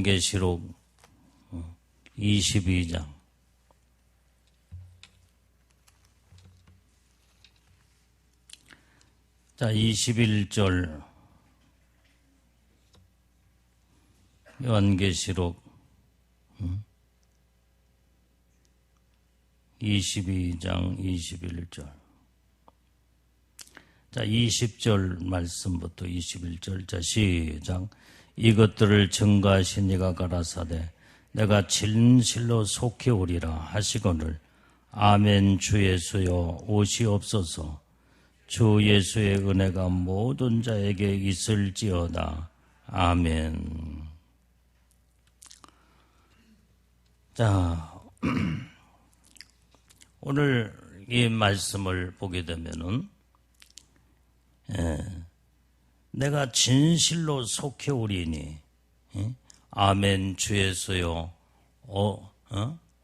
요한계시록 22장. 자, 21절. 요한계시록 22장 21절. 자, 20절 말씀부터 21절. 자, 시작. 이것들을 증거하신 이가 가라사대 내가 진실로 속히 오리라 하시거늘 아멘. 주 예수여 오시옵소서. 주 예수의 은혜가 모든 자에게 있을지어다. 아멘. 자, 오늘 이 말씀을 보게 되면은 내가 진실로 속해 오리니 아멘. 주 예수여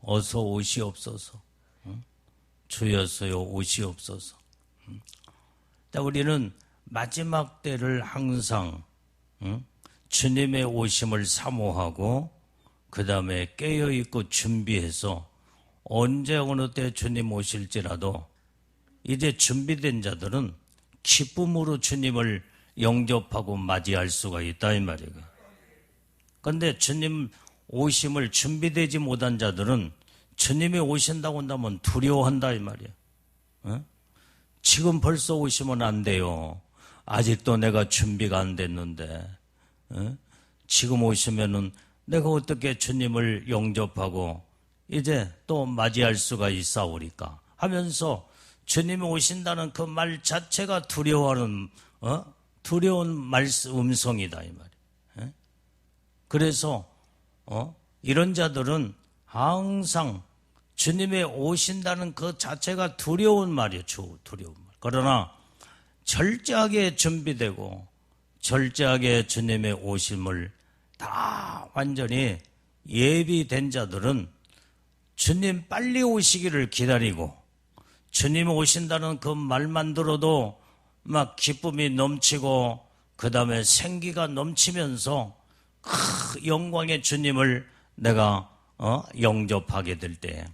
어서 오시옵소서. 주 예수여 오시옵소서. 우리는 마지막 때를 항상 주님의 오심을 사모하고 그 다음에 깨어있고 준비해서 언제 어느 때 주님 오실지라도 이제 준비된 자들은 기쁨으로 주님을 영접하고 맞이할 수가 있다 이 말이에요. 그런데 주님 오심을 준비되지 못한 자들은 주님이 오신다고 한다면 두려워한다 이 말이에요. 지금 벌써 오시면 안 돼요. 아직도 내가 준비가 안 됐는데 지금 오시면은 내가 어떻게 주님을 영접하고 이제 또 맞이할 수가 있사오리까 하면서 주님이 오신다는 그 말 자체가 두려워하는 두려운 음성이다 이 말이에요. 그래서 이런 자들은 항상 주님이 오신다는 그 자체가 두려운 말이에요. 두려운 말. 그러나 철저하게 준비되고 철저하게 주님의 오심을 다 완전히 예비된 자들은 주님 빨리 오시기를 기다리고 주님 오신다는 그 말만 들어도 막 기쁨이 넘치고 그 다음에 생기가 넘치면서 영광의 주님을 내가 영접하게 될 때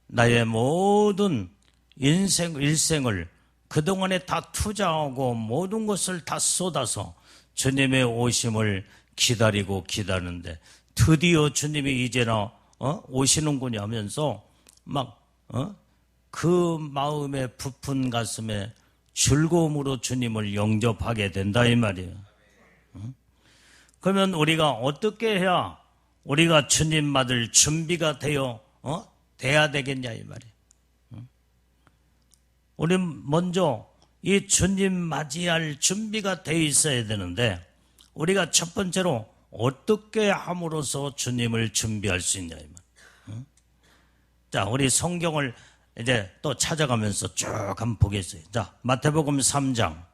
나의 모든 일생을 그동안에 다 투자하고 모든 것을 다 쏟아서 주님의 오심을 기다리고 기다리는데 드디어 주님이 이제나 오시는군요 하면서 막 그 마음에 부푼 가슴에 즐거움으로 주님을 영접하게 된다 이 말이에요. 그러면 우리가 어떻게 해야 우리가 주님 맞을 준비가 돼야 되겠냐 이 말이에요. 우리 먼저 이 주님 맞이할 준비가 돼 있어야 되는데 우리가 첫 번째로 어떻게 함으로써 주님을 준비할 수 있냐 이 말이에요. 자, 우리 성경을 이제 또 찾아가면서 쭉 한번 보겠어요. 자, 마태복음 3장.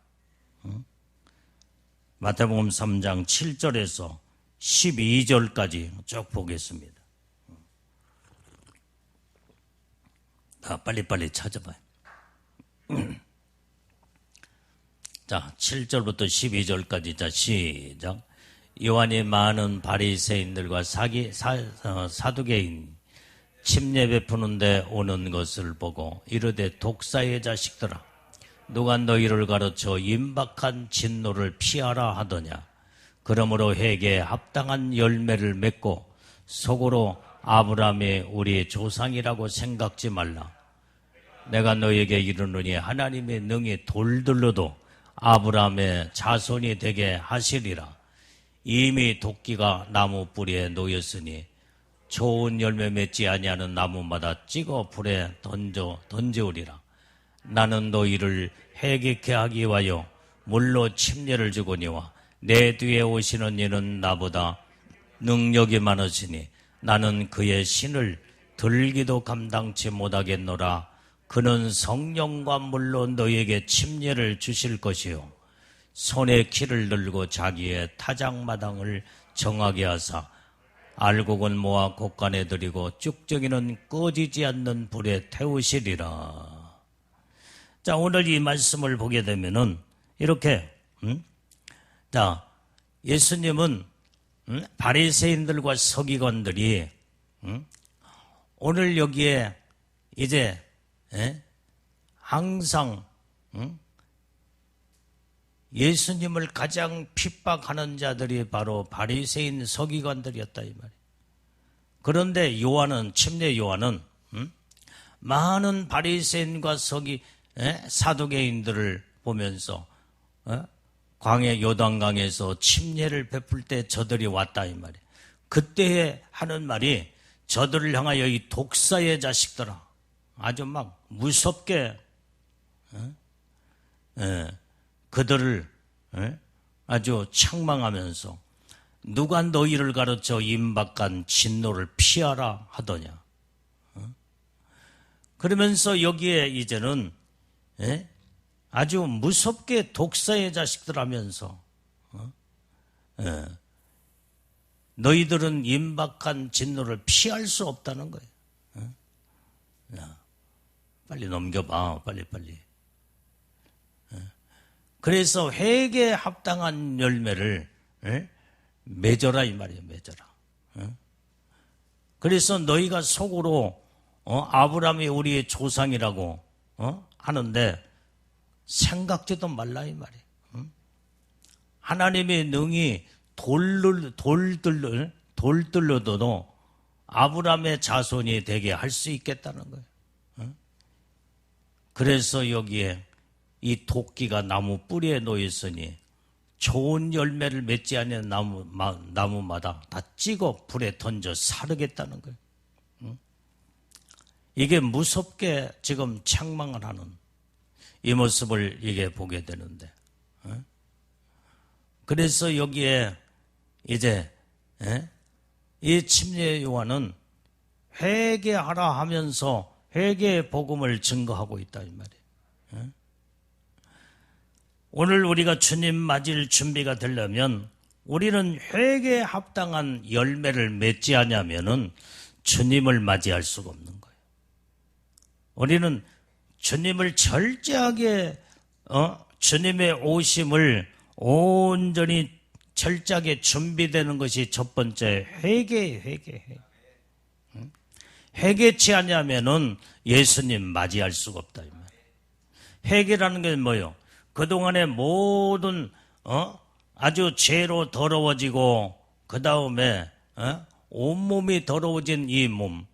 마태복음 3장 7절에서 12절까지 쭉 보겠습니다. 빨리빨리 찾아봐요. 자, 7절부터 12절까지. 자, 시작. 요한이 많은 바리새인들과 사두개인 침례 베푸는데 오는 것을 보고 이르되 독사의 자식들아 누가 너희를 가르쳐 임박한 진노를 피하라 하더냐. 그러므로 회개에 합당한 열매를 맺고 속으로 아브라함이 우리 조상이라고 생각지 말라. 내가 너에게 이르노니 하나님의 능히 돌들로도 아브라함의 자손이 되게 하시리라. 이미 도끼가 나무 뿌리에 놓였으니 좋은 열매 맺지 아니하는 나무마다 찍어 불에 던져오리라. 나는 너희를 회개케 하기 위하여 물로 침례를 주거니와 내 뒤에 오시는 이는 나보다 능력이 많으시니 나는 그의 신을 들기도 감당치 못하겠노라. 그는 성령과 물로 너희에게 침례를 주실 것이요 손에 키를 들고 자기의 타작마당을 정하게 하사 알곡은 모아 곳간에 들이고 쭉정이는 꺼지지 않는 불에 태우시리라. 자, 오늘 이 말씀을 보게 되면은 이렇게 자, 예수님은 바리새인들과 서기관들이 오늘 여기에 이제 항상 예수님을 가장 핍박하는 자들이 바로 바리새인 서기관들이었다 이 말이에요. 그런데 요한은 침례 요한은 많은 바리새인과 사두개인들을 보면서 광야 요단강에서 침례를 베풀 때 저들이 왔다 이 말이에요. 그때 하는 말이 저들을 향하여 이 독사의 자식들아 아주 막 무섭게 그들을 아주 책망하면서 누가 너희를 가르쳐 임박한 진노를 피하라 하더냐. 그러면서 여기에 이제는 아주 무섭게 독사의 자식들 하면서 너희들은 임박한 진노를 피할 수 없다는 거예요. 빨리 넘겨봐. 빨리. 그래서 회개에 합당한 열매를 맺어라 이 말이에요. 맺어라. 그래서 너희가 속으로 아브라함이 우리의 조상이라고 하는데 생각지도 말라 이 말이에요. 하나님의 능히 돌들로도 아브라함의 자손이 되게 할 수 있겠다는 거예요. 그래서 여기에 이 도끼가 나무 뿌리에 놓였으니 좋은 열매를 맺지 않는 나무마다 다 찍어 불에 던져 사르겠다는 거예요. 이게 무섭게 지금 책망을 하는 이 모습을 이게 보게 되는데, 그래서 여기에 이제 이 침례 요한은 회개하라 하면서 회개의 복음을 증거하고 있다 이 말이에요. 오늘 우리가 주님 맞을 준비가 되려면 우리는 회개에 합당한 열매를 맺지 않으면은 주님을 맞이할 수가 없는 거예요. 우리는 주님을 철저하게 주님의 오심을 온전히 철저하게 준비되는 것이 첫 번째 회개. 회개치 않으면은 예수님 맞이할 수가 없다 이 말이에요. 회개라는 게 뭐예요? 그동안의 모든 아주 죄로 더러워지고 그 다음에 온몸이 더러워진 이 몸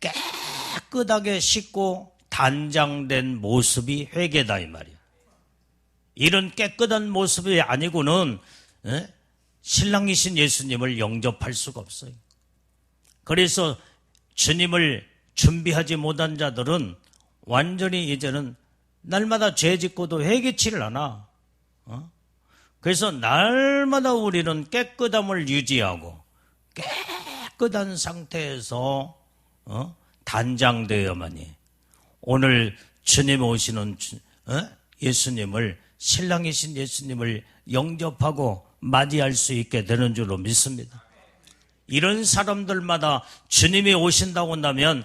깨끗하게 씻고 단장된 모습이 회개다 이 말이에요. 이런 깨끗한 모습이 아니고는 신랑이신 예수님을 영접할 수가 없어요. 그래서 주님을 준비하지 못한 자들은 완전히 이제는 날마다 죄 짓고도 회개치를 않아. 그래서 날마다 우리는 깨끗함을 유지하고 깨끗한 상태에서 단장되어야만이 오늘 주님 오시는 예수님을 신랑이신 예수님을 영접하고 맞이할 수 있게 되는 줄로 믿습니다. 이런 사람들마다 주님이 오신다고 한다면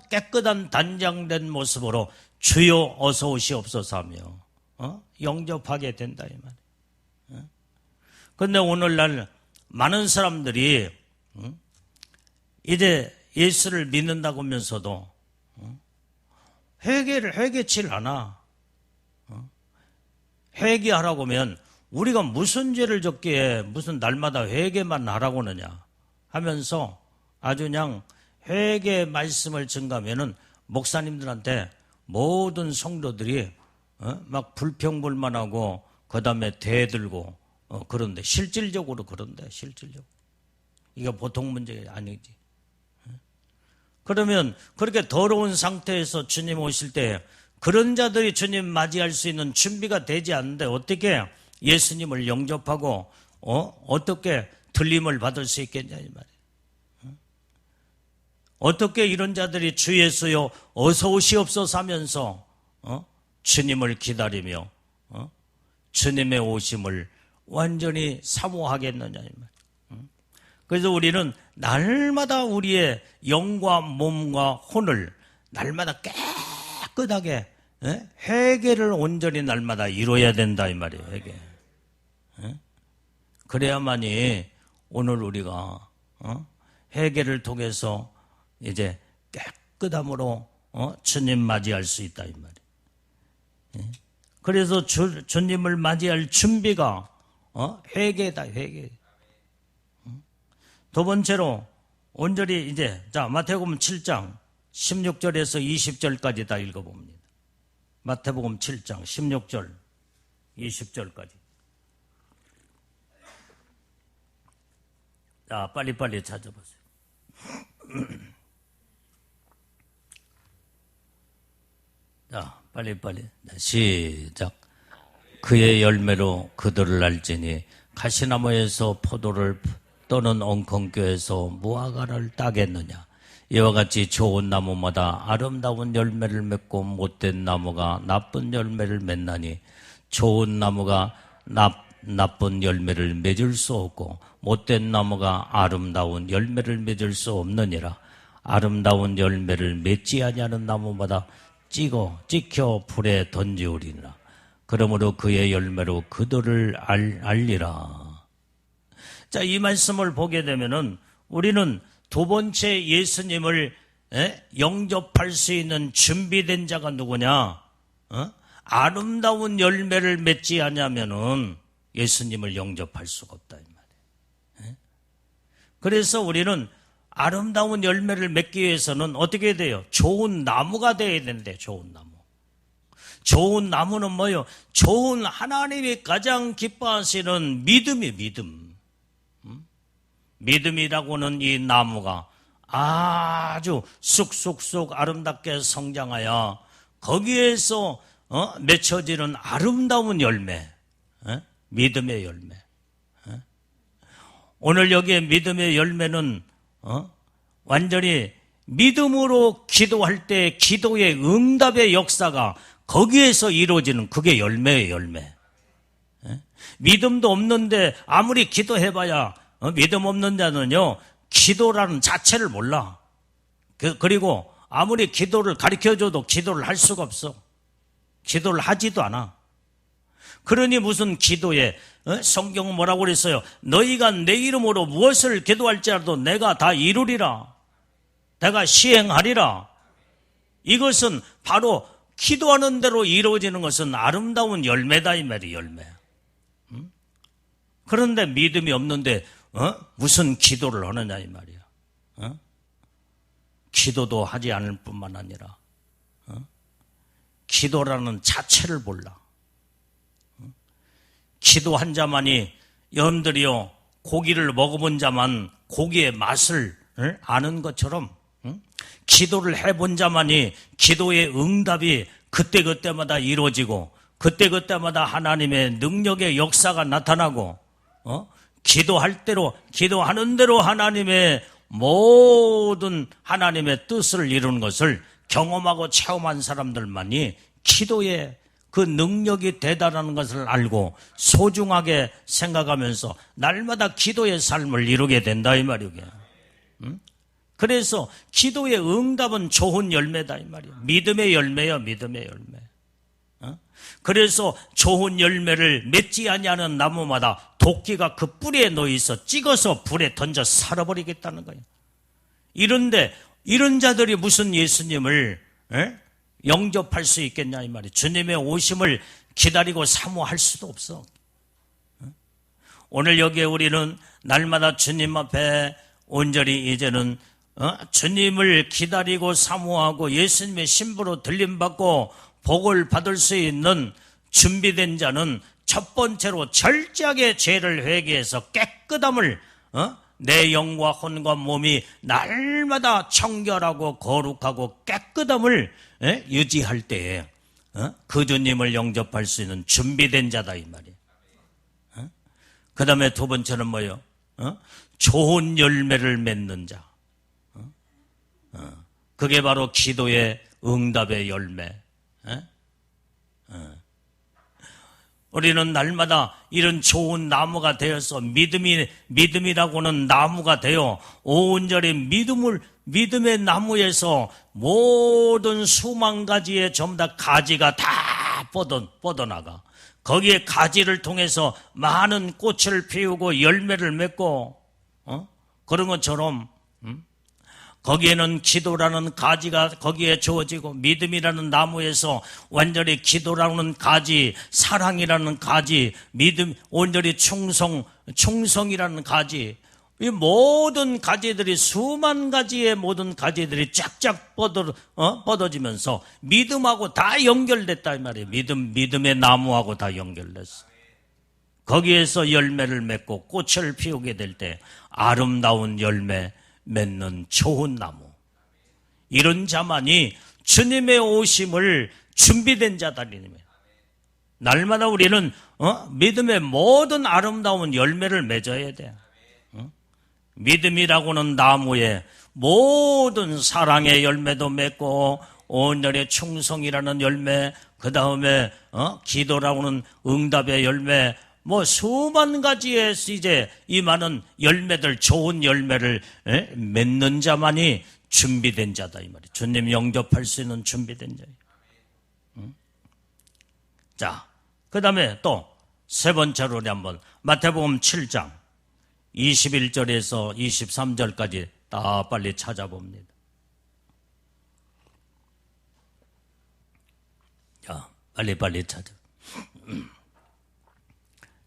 깨끗한 단장된 모습으로 주여 어서 오시옵소서 하며 영접하게 된다 이 말이에요. 그런데 오늘날 많은 사람들이 이제 예수를 믿는다고 하면서도 회개치를 않아. 회개하라고 하면 우리가 무슨 죄를 졌기에 무슨 날마다 회개만 하라고 하느냐 하면서 아주 그냥 회개 말씀을 증가하면은 목사님들한테 모든 성도들이 막 불평불만하고 그 다음에 대들고 그런데 실질적으로 이게 보통 문제 아니지. 그러면 그렇게 더러운 상태에서 주님 오실 때 그런 자들이 주님 맞이할 수 있는 준비가 되지 않는데 어떻게 예수님을 영접하고 어떻게 들림을 받을 수 있겠냐 이 말이에요. 어떻게 이런 자들이 주 예수여 어서 오시옵소서 하면서 주님을 기다리며 주님의 오심을 완전히 사모하겠느냐 이 말이에요. 그래서 우리는 날마다 우리의 영과 몸과 혼을 날마다 깨끗하게 회개를 온전히 날마다 이루어야 된다 이 말이에요. 회개. 그래야만이 오늘 우리가 회개를 통해서 이제 깨끗함으로 주님 맞이할 수 있다 이 말이에요. 그래서 주님을 맞이할 준비가 회개다, 회개. 두 번째로 온전히 이제 자 마태복음 7장 16절에서 20절까지 다 읽어봅니다. 마태복음 7장 16절 20절까지. 자 빨리빨리 찾아보세요. 자 빨리빨리 시작. 그의 열매로 그들을 알지니 가시나무에서 포도를 또는 엉겅교에서 무화과를 따겠느냐. 이와 같이 좋은 나무마다 아름다운 열매를 맺고 못된 나무가 나쁜 열매를 맺나니 좋은 나무가 나쁜 열매를 맺을 수 없고 못된 나무가 아름다운 열매를 맺을 수 없느니라. 아름다운 열매를 맺지 아니하는 나무마다 찍혀 불에 던지우리라. 그러므로 그의 열매로 그들을 알리라. 자, 이 말씀을 보게 되면은 우리는 두 번째 예수님을 영접할 수 있는 준비된 자가 누구냐? 아름다운 열매를 맺지 않으면은 예수님을 영접할 수가 없다 이 말이에요. 그래서 우리는 아름다운 열매를 맺기 위해서는 어떻게 돼요? 좋은 나무가 돼야 되는데, 좋은 나무. 좋은 나무는 뭐예요? 좋은 하나님이 가장 기뻐하시는 믿음이 믿음. 믿음이라고는 이 나무가 아주 쑥쑥쑥 아름답게 성장하여 거기에서 맺혀지는 아름다운 열매, 믿음의 열매. 오늘 여기에 믿음의 열매는 완전히 믿음으로 기도할 때 기도의 응답의 역사가 거기에서 이루어지는 그게 열매예요, 열매. 믿음도 없는데 아무리 기도해봐야 믿음 없는 자는요 기도라는 자체를 몰라. 그리고 아무리 기도를 가르쳐줘도 기도를 할 수가 없어. 기도를 하지도 않아. 그러니 무슨 기도에 성경은 뭐라고 그랬어요? 너희가 내 이름으로 무엇을 기도할지라도 내가 다 이루리라. 내가 시행하리라. 이것은 바로 기도하는 대로 이루어지는 것은 아름다운 열매다 이 말이에요. 열매. 그런데 믿음이 없는데 무슨 기도를 하느냐 이 말이야. 기도도 하지 않을 뿐만 아니라 기도라는 자체를 몰라. 기도한 자만이, 여러분들이요 고기를 먹어본 자만 고기의 맛을 아는 것처럼 기도를 해본 자만이 기도의 응답이 그때그때마다 이루어지고 그때그때마다 하나님의 능력의 역사가 나타나고 기도할 대로, 기도하는 대로 하나님의 모든 하나님의 뜻을 이루는 것을 경험하고 체험한 사람들만이 기도의 그 능력이 대단한 것을 알고 소중하게 생각하면서 날마다 기도의 삶을 이루게 된다 이 말이에요. 그래서 기도의 응답은 좋은 열매다 이 말이에요. 믿음의 열매요, 믿음의 열매. 그래서 좋은 열매를 맺지 아니하는 나무마다 도끼가 그 뿌리에 놓여 있어 찍어서 불에 던져 살아버리겠다는 거예요. 이런데 이런 자들이 무슨 예수님을 영접할 수 있겠냐 이 말이에요. 주님의 오심을 기다리고 사모할 수도 없어. 오늘 여기에 우리는 날마다 주님 앞에 온전히 이제는 주님을 기다리고 사모하고 예수님의 신부로 들림받고 복을 받을 수 있는 준비된 자는 첫 번째로 철저하게 죄를 회개해서 깨끗함을 내 영과 혼과 몸이 날마다 청결하고 거룩하고 깨끗함을 유지할 때에 그 주님을 영접할 수 있는 준비된 자다 이 말이에요. 그 다음에 두 번째는 뭐예요? 좋은 열매를 맺는 자. 그게 바로 기도의 응답의 열매. 우리는 날마다 이런 좋은 나무가 되어서 믿음이라고는 나무가 되어 온전히 믿음의 나무에서 모든 수만 가지의 전부 다 가지가 다 뻗어나가. 거기에 가지를 통해서 많은 꽃을 피우고 열매를 맺고 그런 것처럼 거기에는 기도라는 가지가 거기에 주어지고 믿음이라는 나무에서 완전히 기도라는 가지, 사랑이라는 가지, 믿음, 온전히 충성이라는 가지, 이 모든 가지들이 수만 가지의 모든 가지들이 쫙쫙 뻗어지면서 믿음하고 다 연결됐다 이 말이에요. 믿음의 나무하고 다 연결됐어. 거기에서 열매를 맺고 꽃을 피우게 될 때 아름다운 열매 맺는 좋은 나무. 이런 자만이 주님의 오심을 준비된 자들이니 날마다 우리는 믿음의 모든 아름다운 열매를 맺어야 돼. 믿음이라고는 나무에 모든 사랑의 열매도 맺고 온전히 충성이라는 열매, 그 다음에 기도라고는 응답의 열매, 뭐 수만 가지의 이제 이 많은 열매들, 좋은 열매를 맺는 자만이 준비된 자다 이 말이에요. 주님 영접할 수 있는 준비된 자예요. 자, 그 다음에 또 세 번째로 우리 한번 마태복음 7장 21절에서 23절까지 다 빨리 찾아봅니다. 자, 빨리 찾아.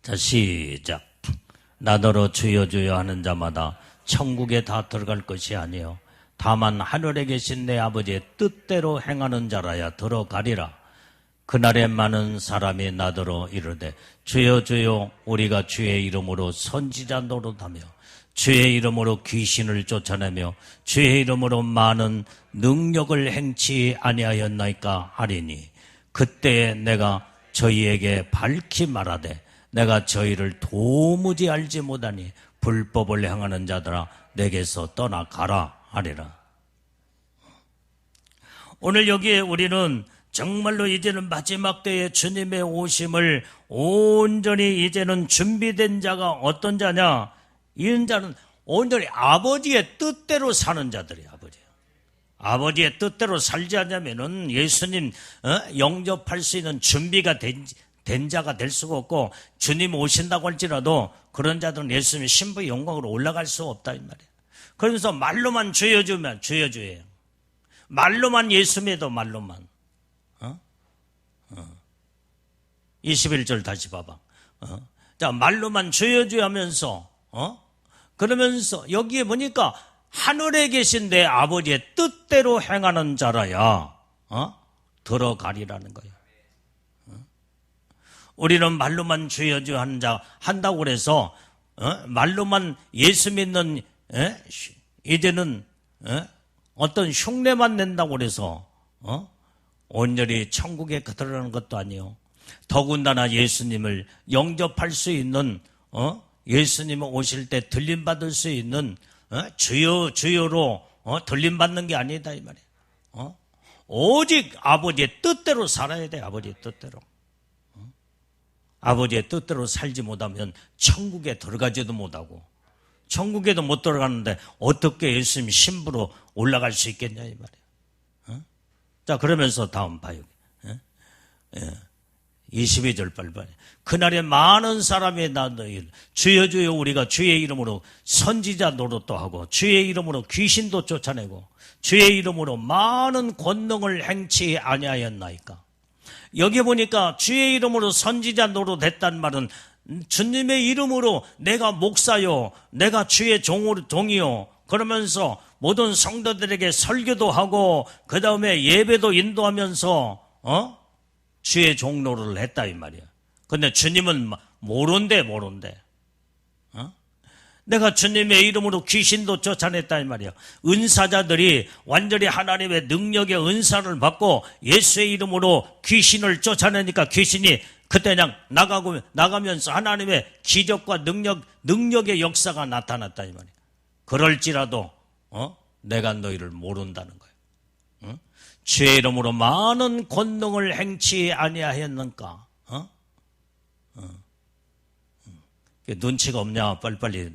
자, 시작. 나더러 주여 주여 하는 자마다 천국에 다 들어갈 것이 아니요 다만 하늘에 계신 내 아버지의 뜻대로 행하는 자라야 들어가리라. 그날에 많은 사람이 나더러 이르되 주여 주여 우리가 주의 이름으로 선지자 노릇하며 주의 이름으로 귀신을 쫓아내며 주의 이름으로 많은 능력을 행치 아니하였나이까 하리니 그때에 내가 저희에게 밝히 말하되 내가 저희를 도무지 알지 못하니 불법을 행하는 자들아 내게서 떠나가라 하리라. 오늘 여기에 우리는 정말로 이제는 마지막 때에 주님의 오심을 온전히 이제는 준비된 자가 어떤 자냐? 이런 자는 온전히 아버지의 뜻대로 사는 자들이에요. 아버지의 뜻대로 살지 않냐면은 예수님 영접할 수 있는 준비가 된 자가 될 수가 없고 주님 오신다고 할지라도 그런 자들은 예수님의 신부의 영광으로 올라갈 수 없다 이 말이에요. 그러면서 말로만 주여 주면 주여 주예요. 말로만 예수 믿어 말로만. 21절 다시 봐봐. 자, 말로만 주여 주여 하면서 그러면서 여기에 보니까 하늘에 계신 내 아버지의 뜻대로 행하는 자라야 들어가리라는 거예요. 우리는 말로만 주여 주여 하는 자 한다고 그래서 말로만 예수 믿는 이제는 어떤 흉내만 낸다고 그래서 온전히 천국에 들어가는 것도 아니에요. 더군다나 예수님을 영접할 수 있는 예수님 오실 때 들림받을 수 있는 주여 주여로 들림받는 게 아니다 이 말이에요. 오직 아버지의 뜻대로 살아야 돼. 아버지의 뜻대로. 아버지의 뜻대로 살지 못하면 천국에 들어가지도 못하고 천국에도 못 들어가는데 어떻게 예수님 신부로 올라갈 수 있겠냐 이 말이에요. 자, 그러면서 다음 봐요. 22절 빨리. 그날에 많은 사람이 나더러 주여 주여 우리가 주의 이름으로 선지자 노릇도 하고 주의 이름으로 귀신도 쫓아내고 주의 이름으로 많은 권능을 행치 아니하였나이까. 여기 보니까 주의 이름으로 선지자 노릇했단 말은 주님의 이름으로 내가 목사요, 내가 주의 종이요, 그러면서 모든 성도들에게 설교도 하고 그 다음에 예배도 인도하면서 주의 종로를 했다 이 말이야. 근데 주님은 모른대. 내가 주님의 이름으로 귀신도 쫓아냈다 이 말이야. 은사자들이 완전히 하나님의 능력의 은사를 받고 예수의 이름으로 귀신을 쫓아내니까 귀신이 그때 그냥 나가면서 하나님의 기적과 능력의 역사가 나타났다 이 말이야. 그럴지라도 내가 너희를 모른다는 거예요. 주의 이름으로 많은 권능을 행치 아니하였는가? 눈치가 없냐? 빨리빨리.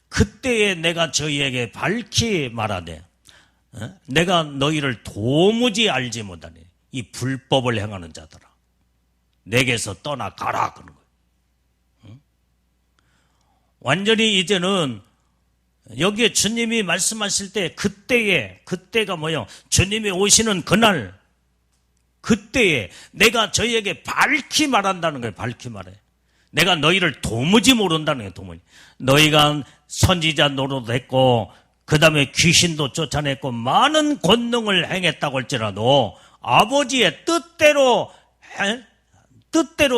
그때에 내가 저희에게 밝히 말하되 내가 너희를 도무지 알지 못하니 이 불법을 행하는 자들아 내게서 떠나가라 그런 거예요. 완전히 이제는 여기에 주님이 말씀하실 때 그때가 뭐예요? 주님이 오시는 그날, 그때에 내가 저희에게 밝히 말한다는 거예요. 밝히 말해. 내가 너희를 도무지 모른다는 거예요. 도무지. 너희가 선지자 노릇했고 그 다음에 귀신도 쫓아냈고 많은 권능을 행했다고 할지라도 아버지의 뜻대로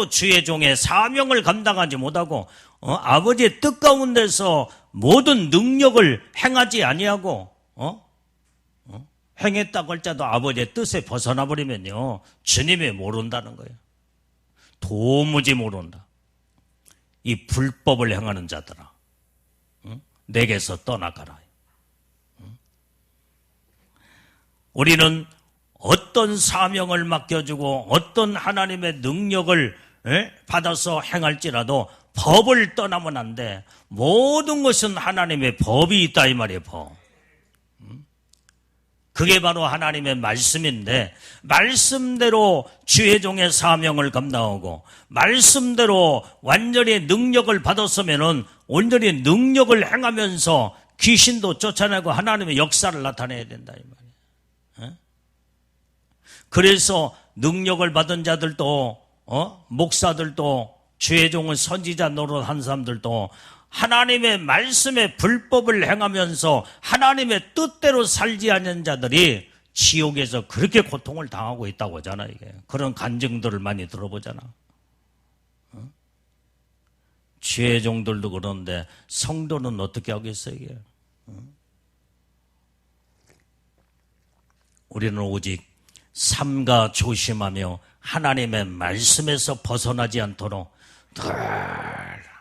주의 종의 사명을 감당하지 못하고 아버지의 뜻 가운데서 모든 능력을 행하지 아니하고 행했다고 할지라도 아버지의 뜻에 벗어나 버리면요 주님이 모른다는 거예요. 도무지 모른다. 이 불법을 행하는 자들아, 내게서 떠나가라. 우리는 어떤 사명을 맡겨주고 어떤 하나님의 능력을 받아서 행할지라도 법을 떠나면 안 돼. 모든 것은 하나님의 법이 있다 이 말이에요. 법. 그게 바로 하나님의 말씀인데 말씀대로 주의 종의 사명을 감당하고 말씀대로 완전히 능력을 받았으면은 온전히 능력을 행하면서 귀신도 쫓아내고 하나님의 역사를 나타내야 된다 이 말이에요. 그래서 능력을 받은 자들도 목사들도 주의 종은 선지자 노릇한 사람들도 하나님의 말씀의 불법을 행하면서 하나님의 뜻대로 살지 않는 자들이 지옥에서 그렇게 고통을 당하고 있다고 하잖아. 이게 그런 간증들을 많이 들어보잖아. 주의 종들도 그런데 성도는 어떻게 하겠어요 이게? 우리는 오직 삼가 조심하며 하나님의 말씀에서 벗어나지 않도록 늘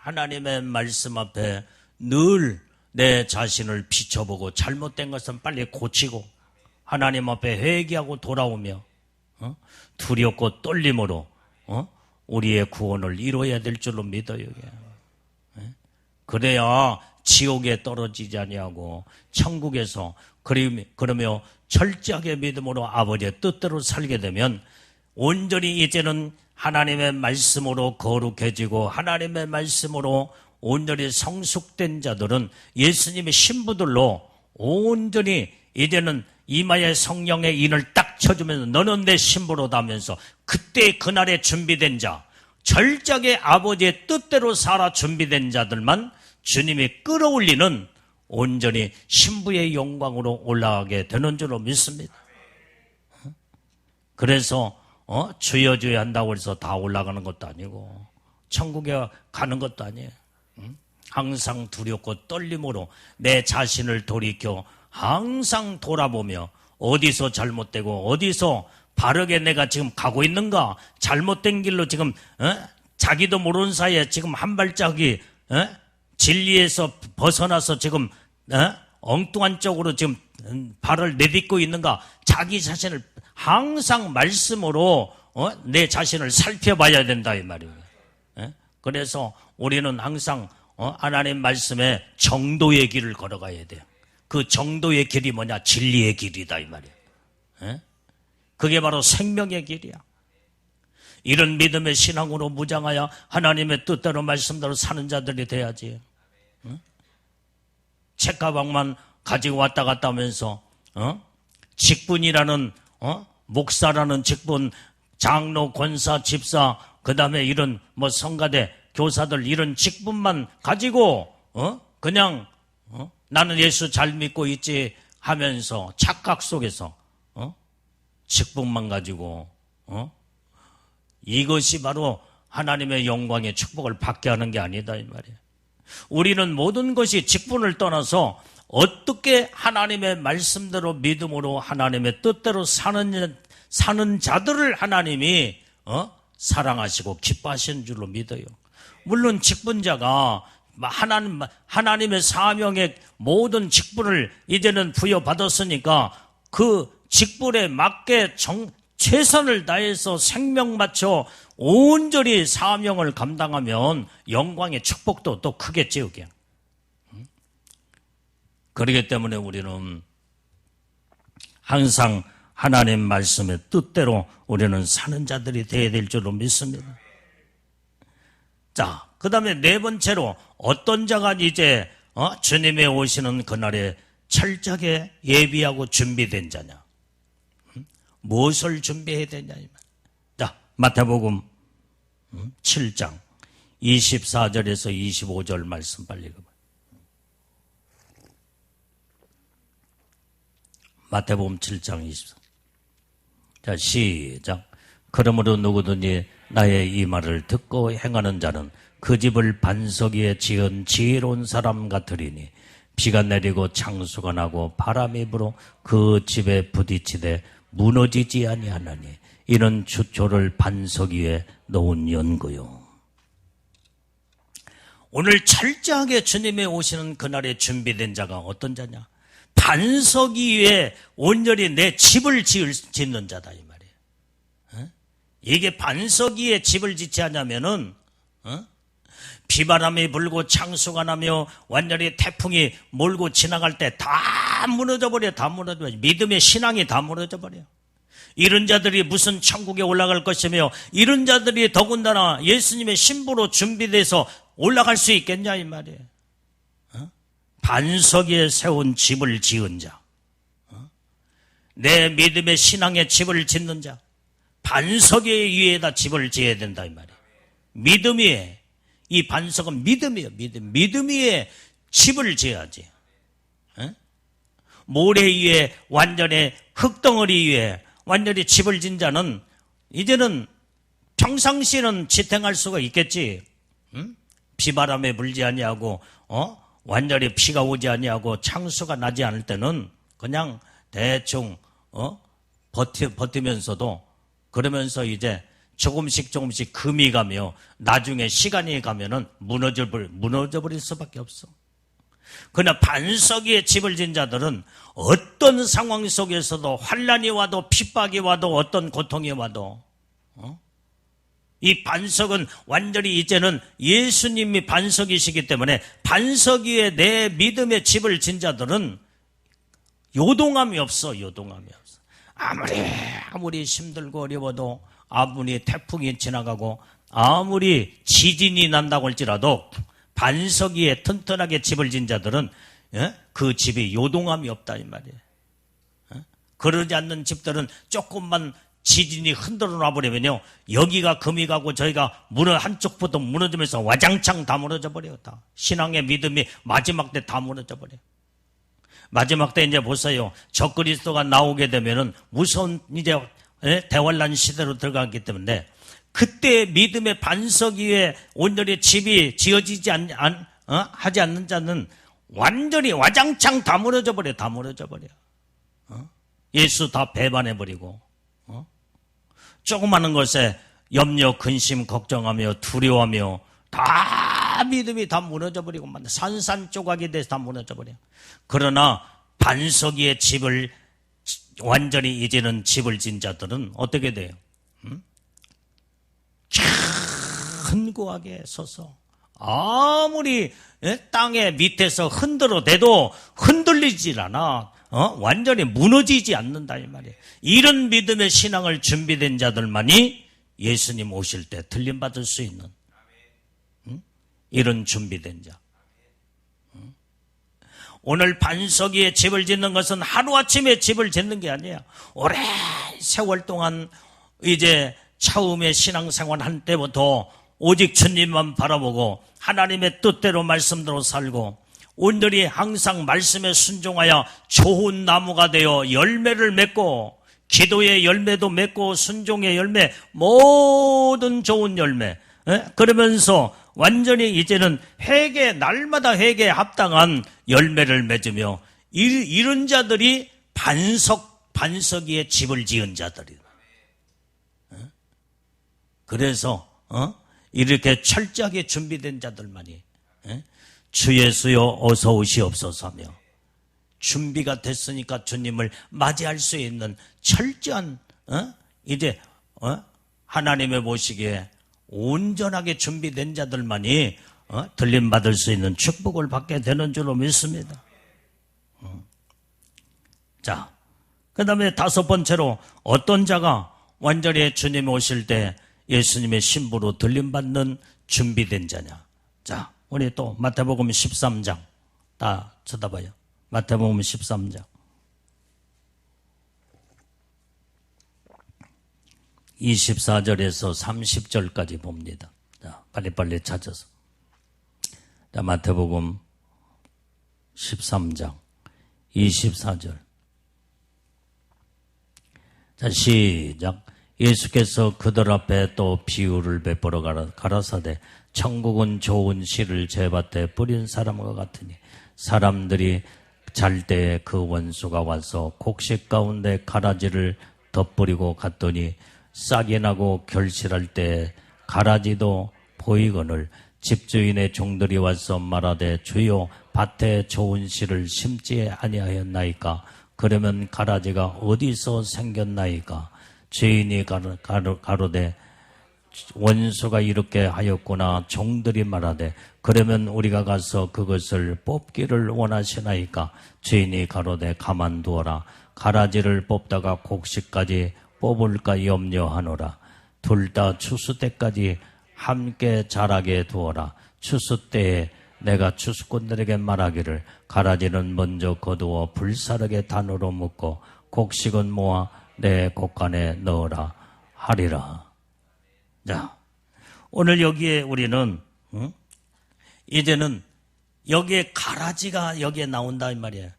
하나님의 말씀 앞에 늘 내 자신을 비춰보고 잘못된 것은 빨리 고치고 하나님 앞에 회개하고 돌아오며 두렵고 떨림으로 우리의 구원을 이루어야 될 줄로 믿어요. 그래야 지옥에 떨어지지 아니하고 천국에서 그러며 철저하게 믿음으로 아버지의 뜻대로 살게 되면 온전히 이제는 하나님의 말씀으로 거룩해지고 하나님의 말씀으로 온전히 성숙된 자들은 예수님의 신부들로 온전히 이제는 이마에 성령의 인을 딱 쳐주면서 너는 내 신부로다 하면서 그때 그날에 준비된 자, 철저하게 아버지의 뜻대로 살아 준비된 자들만 주님이 끌어올리는 온전히 신부의 영광으로 올라가게 되는 줄로 믿습니다. 그래서 주여 주여 한다고 해서 다 올라가는 것도 아니고 천국에 가는 것도 아니에요. 항상 두렵고 떨림으로 내 자신을 돌이켜 항상 돌아보며 어디서 잘못되고 어디서 바르게 내가 지금 가고 있는가, 잘못된 길로 지금 자기도 모르는 사이에 지금 한 발짝이 진리에서 벗어나서 지금 엉뚱한 쪽으로 지금 발을 내딛고 있는가, 자기 자신을 항상 말씀으로 내 자신을 살펴봐야 된다 이 말이에요. 그래서 우리는 항상 하나님 말씀에 정도의 길을 걸어가야 돼요. 그 정도의 길이 뭐냐? 진리의 길이다 이 말이에요. 그게 바로 생명의 길이야. 이런 믿음의 신앙으로 무장하여 하나님의 뜻대로 말씀대로 사는 자들이 돼야지. 책가방만 가지고 왔다 갔다 하면서 직분이라는 목사라는 직분, 장로, 권사, 집사, 그 다음에 이런 성가대, 교사들 이런 직분만 가지고 그냥 나는 예수 잘 믿고 있지 하면서 착각 속에서 직분만 가지고 이것이 바로 하나님의 영광의 축복을 받게 하는 게 아니다 이 말이에요. 우리는 모든 것이 직분을 떠나서 어떻게 하나님의 말씀대로 믿음으로 하나님의 뜻대로 사는 자들을 하나님이 사랑하시고 기뻐하시는 줄로 믿어요. 물론 직분자가 하나님의 사명의 모든 직분을 이제는 부여받았으니까 그 직분에 맞게 최선을 다해서 생명 바쳐 온전히 사명을 감당하면 영광의 축복도 또 크겠지 그게. 그렇기 때문에 우리는 항상 하나님 말씀의 뜻대로 우리는 사는 자들이 되어야 될 줄로 믿습니다. 자, 그 다음에 네 번째로 어떤 자가 이제 주님의 오시는 그날에 철저하게 예비하고 준비된 자냐? 무엇을 준비해야 되냐? 자, 마태복음 7장 24절에서 25절 말씀 빨리 읽어봐. 마태복음 7장 24절. 자, 시작. 그러므로 누구든지 나의 이 말을 듣고 행하는 자는 그 집을 반석 위에 지은 지혜로운 사람 같으리니 비가 내리고 창수가 나고 바람이 불어 그 집에 부딪히되 무너지지 아니하나니 이는 주초를 반석 위에 놓은 연고요. 오늘 철저하게 주님의 오시는 그날에 준비된 자가 어떤 자냐? 반석 위에 온전히 내 집을 짓는 자다 이 말이에요. 이게 반석 위에 집을 짓지 않냐면은 비바람이 불고 창수가 나며 완전히 태풍이 몰고 지나갈 때 다 무너져 버려. 다 무너져 버려. 믿음의 신앙이 다 무너져 버려. 이런 자들이 무슨 천국에 올라갈 것이며 이런 자들이 더군다나 예수님의 신부로 준비돼서 올라갈 수 있겠냐 이 말이에요. 반석 위에 세운 집을 지은 자, 내 믿음의 신앙의 집을 짓는 자, 반석 위에다 집을 지어야 된다 이 말이에요. 믿음 위에, 이 반석은 믿음이에요. 믿음 위에 집을 지어야지. 모래 위에 완전히 흙덩어리 위에 완전히 집을 진 자는 이제는 평상시에는 지탱할 수가 있겠지. 비바람에 불지 아니하고 완전히 비가 오지 아니하고 창수가 나지 않을 때는 그냥 대충 버티면서도 그러면서 이제 조금씩 금이 가며 나중에 시간이 가면은 무너져 버릴 수밖에 없어. 그러나 반석 위에 집을 진 자들은 어떤 상황 속에서도 환난이 와도 핍박이 와도 어떤 고통이 와도 이 반석은 완전히 이제는 예수님이 반석이시기 때문에 반석 위에 내 믿음의 집을 진 자들은 요동함이 없어. 요동함이 없어. 아무리 힘들고 어려워도 아무리 태풍이 지나가고 아무리 지진이 난다고 할지라도 반석 위에 튼튼하게 집을 진 자들은 그 집이 요동함이 없다 이 말이에요. 그러지 않는 집들은 조금만 지진이 흔들어 놔버리면요 여기가 금이 가고 저희가 한쪽부터 무너지면서 와장창 다 무너져 버려요. 다 신앙의 믿음이 마지막 때 다 무너져 버려요. 마지막 때 이제 보세요. 적그리스도가 나오게 되면은 무서운 이제 대환란 시대로 들어가기 때문에 그때 믿음의 반석 위에 온전히 집이 지어지지 하지 않는 자는 완전히 와장창 다 무너져 버려. 다 무너져 버려. 예수 다 배반해 버리고 조그마한 것에 염려, 근심, 걱정하며 두려워하며 다 믿음이 다 무너져 버리고 산산조각이 돼서 다 무너져 버려. 그러나 반석 위에 집을 완전히 이제는 집을 진 자들은 어떻게 돼요? 견고하게 서서 아무리 땅의 밑에서 흔들어대도 흔들리질 않아. 완전히 무너지지 않는다 이 말이에요. 이런 믿음의 신앙을 준비된 자들만이 예수님 오실 때 들림받을 수 있는 이런 준비된 자. 오늘 반석 위에 집을 짓는 것은 하루아침에 집을 짓는 게 아니야. 오랜 세월 동안 이제 처음에 신앙생활 한 때부터 오직 주님만 바라보고 하나님의 뜻대로 말씀대로 살고 온전히 항상 말씀에 순종하여 좋은 나무가 되어 열매를 맺고 기도의 열매도 맺고 순종의 열매 모든 좋은 열매 그러면서 완전히 이제는 날마다 회개에 합당한 열매를 맺으며 이런 자들이 반석 위에 집을 지은 자들이다. 그래서 이렇게 철저하게 준비된 자들만이 주 예수여 어서 오시옵소서 하며 준비가 됐으니까 주님을 맞이할 수 있는 철저한 이제 하나님의 보시기에 온전하게 준비된 자들만이 들림받을 수 있는 축복을 받게 되는 줄로 믿습니다. 자, 그 다음에 다섯 번째로 어떤 자가 완전히 주님 오실 때 예수님의 신부로 들림받는 준비된 자냐. 자, 우리 또 마태복음 13장 다 쳐다봐요. 마태복음 13장 24절에서 30절까지 봅니다. 자, 빨리빨리 찾아서. 자, 마태복음 13장 24절. 자, 시작. 예수께서 그들 앞에 또 비유를 베풀어 가라사대 천국은 좋은 씨를 제밭에 뿌린 사람과 같으니 사람들이 잘 때에 그 원수가 와서 곡식 가운데 가라지를 덧뿌리고 갔더니 싹이 나고 결실할 때 가라지도 보이거늘 집주인의 종들이 와서 말하되 주여 밭에 좋은 씨를 심지 아니하였나이까. 그러면 가라지가 어디서 생겼나이까. 주인이 가로되 원수가 이렇게 하였구나. 종들이 말하되 그러면 우리가 가서 그것을 뽑기를 원하시나이까. 주인이 가로되 가만두어라. 가라지를 뽑다가 곡식까지 뽑을까 염려하노라. 둘 다 추수 때까지 함께 자라게 두어라. 추수 때에 내가 추수꾼들에게 말하기를 가라지는 먼저 거두어 불사르게 단으로 묶고 곡식은 모아 내 곡간에 넣어라 하리라. 자, 오늘 여기에 우리는 이제는 여기에 가라지가 여기에 나온다 이 말이에요.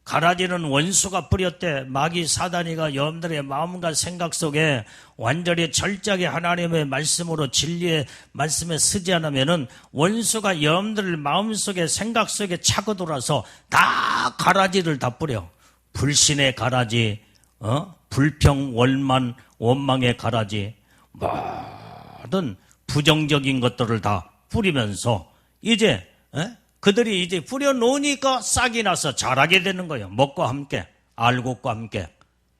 가라지는 원수가 뿌렸대. 마귀 사단이가 여러분들의 마음과 생각 속에 완전히 철저하게 하나님의 말씀으로 진리의 말씀에 쓰지 않으면은 원수가 여러분들 마음속에 생각 속에 차고 돌아서 다 가라지를 다 뿌려. 불신의 가라지, 불평, 원만, 원망의 가라지, 모든 부정적인 것들을 다 뿌리면서 이제 그들이 이제 뿌려놓으니까 싹이 나서 자라게 되는 거예요. 먹과 함께, 알곡과 함께,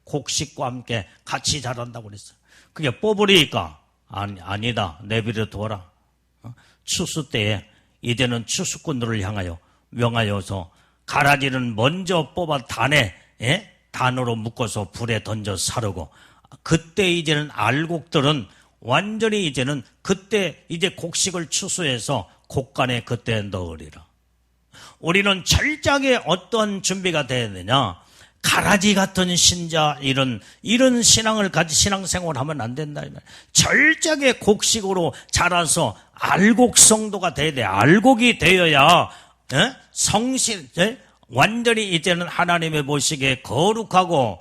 곡식과 함께 같이 자란다고 그랬어요. 그게 뽑으리니까 아니다. 내버려 두어라. 추수 때에 이제는 추수꾼들을 향하여 명하여서 가라지는 먼저 뽑아 단으로 묶어서 불에 던져 사르고 그때 이제는 알곡들은 완전히 이제는 그때 이제 곡식을 추수해서 곡간에 그때 넣으리라. 우리는 철저하게 어떤 준비가 되어야 되냐? 가라지 같은 신자 이런 신앙을 신앙생활을 하면 안 된다. 철저하게 곡식으로 자라서 알곡성도가 돼야 돼. 알곡이 되어야 성실 완전히 이제는 하나님의 보시기에 거룩하고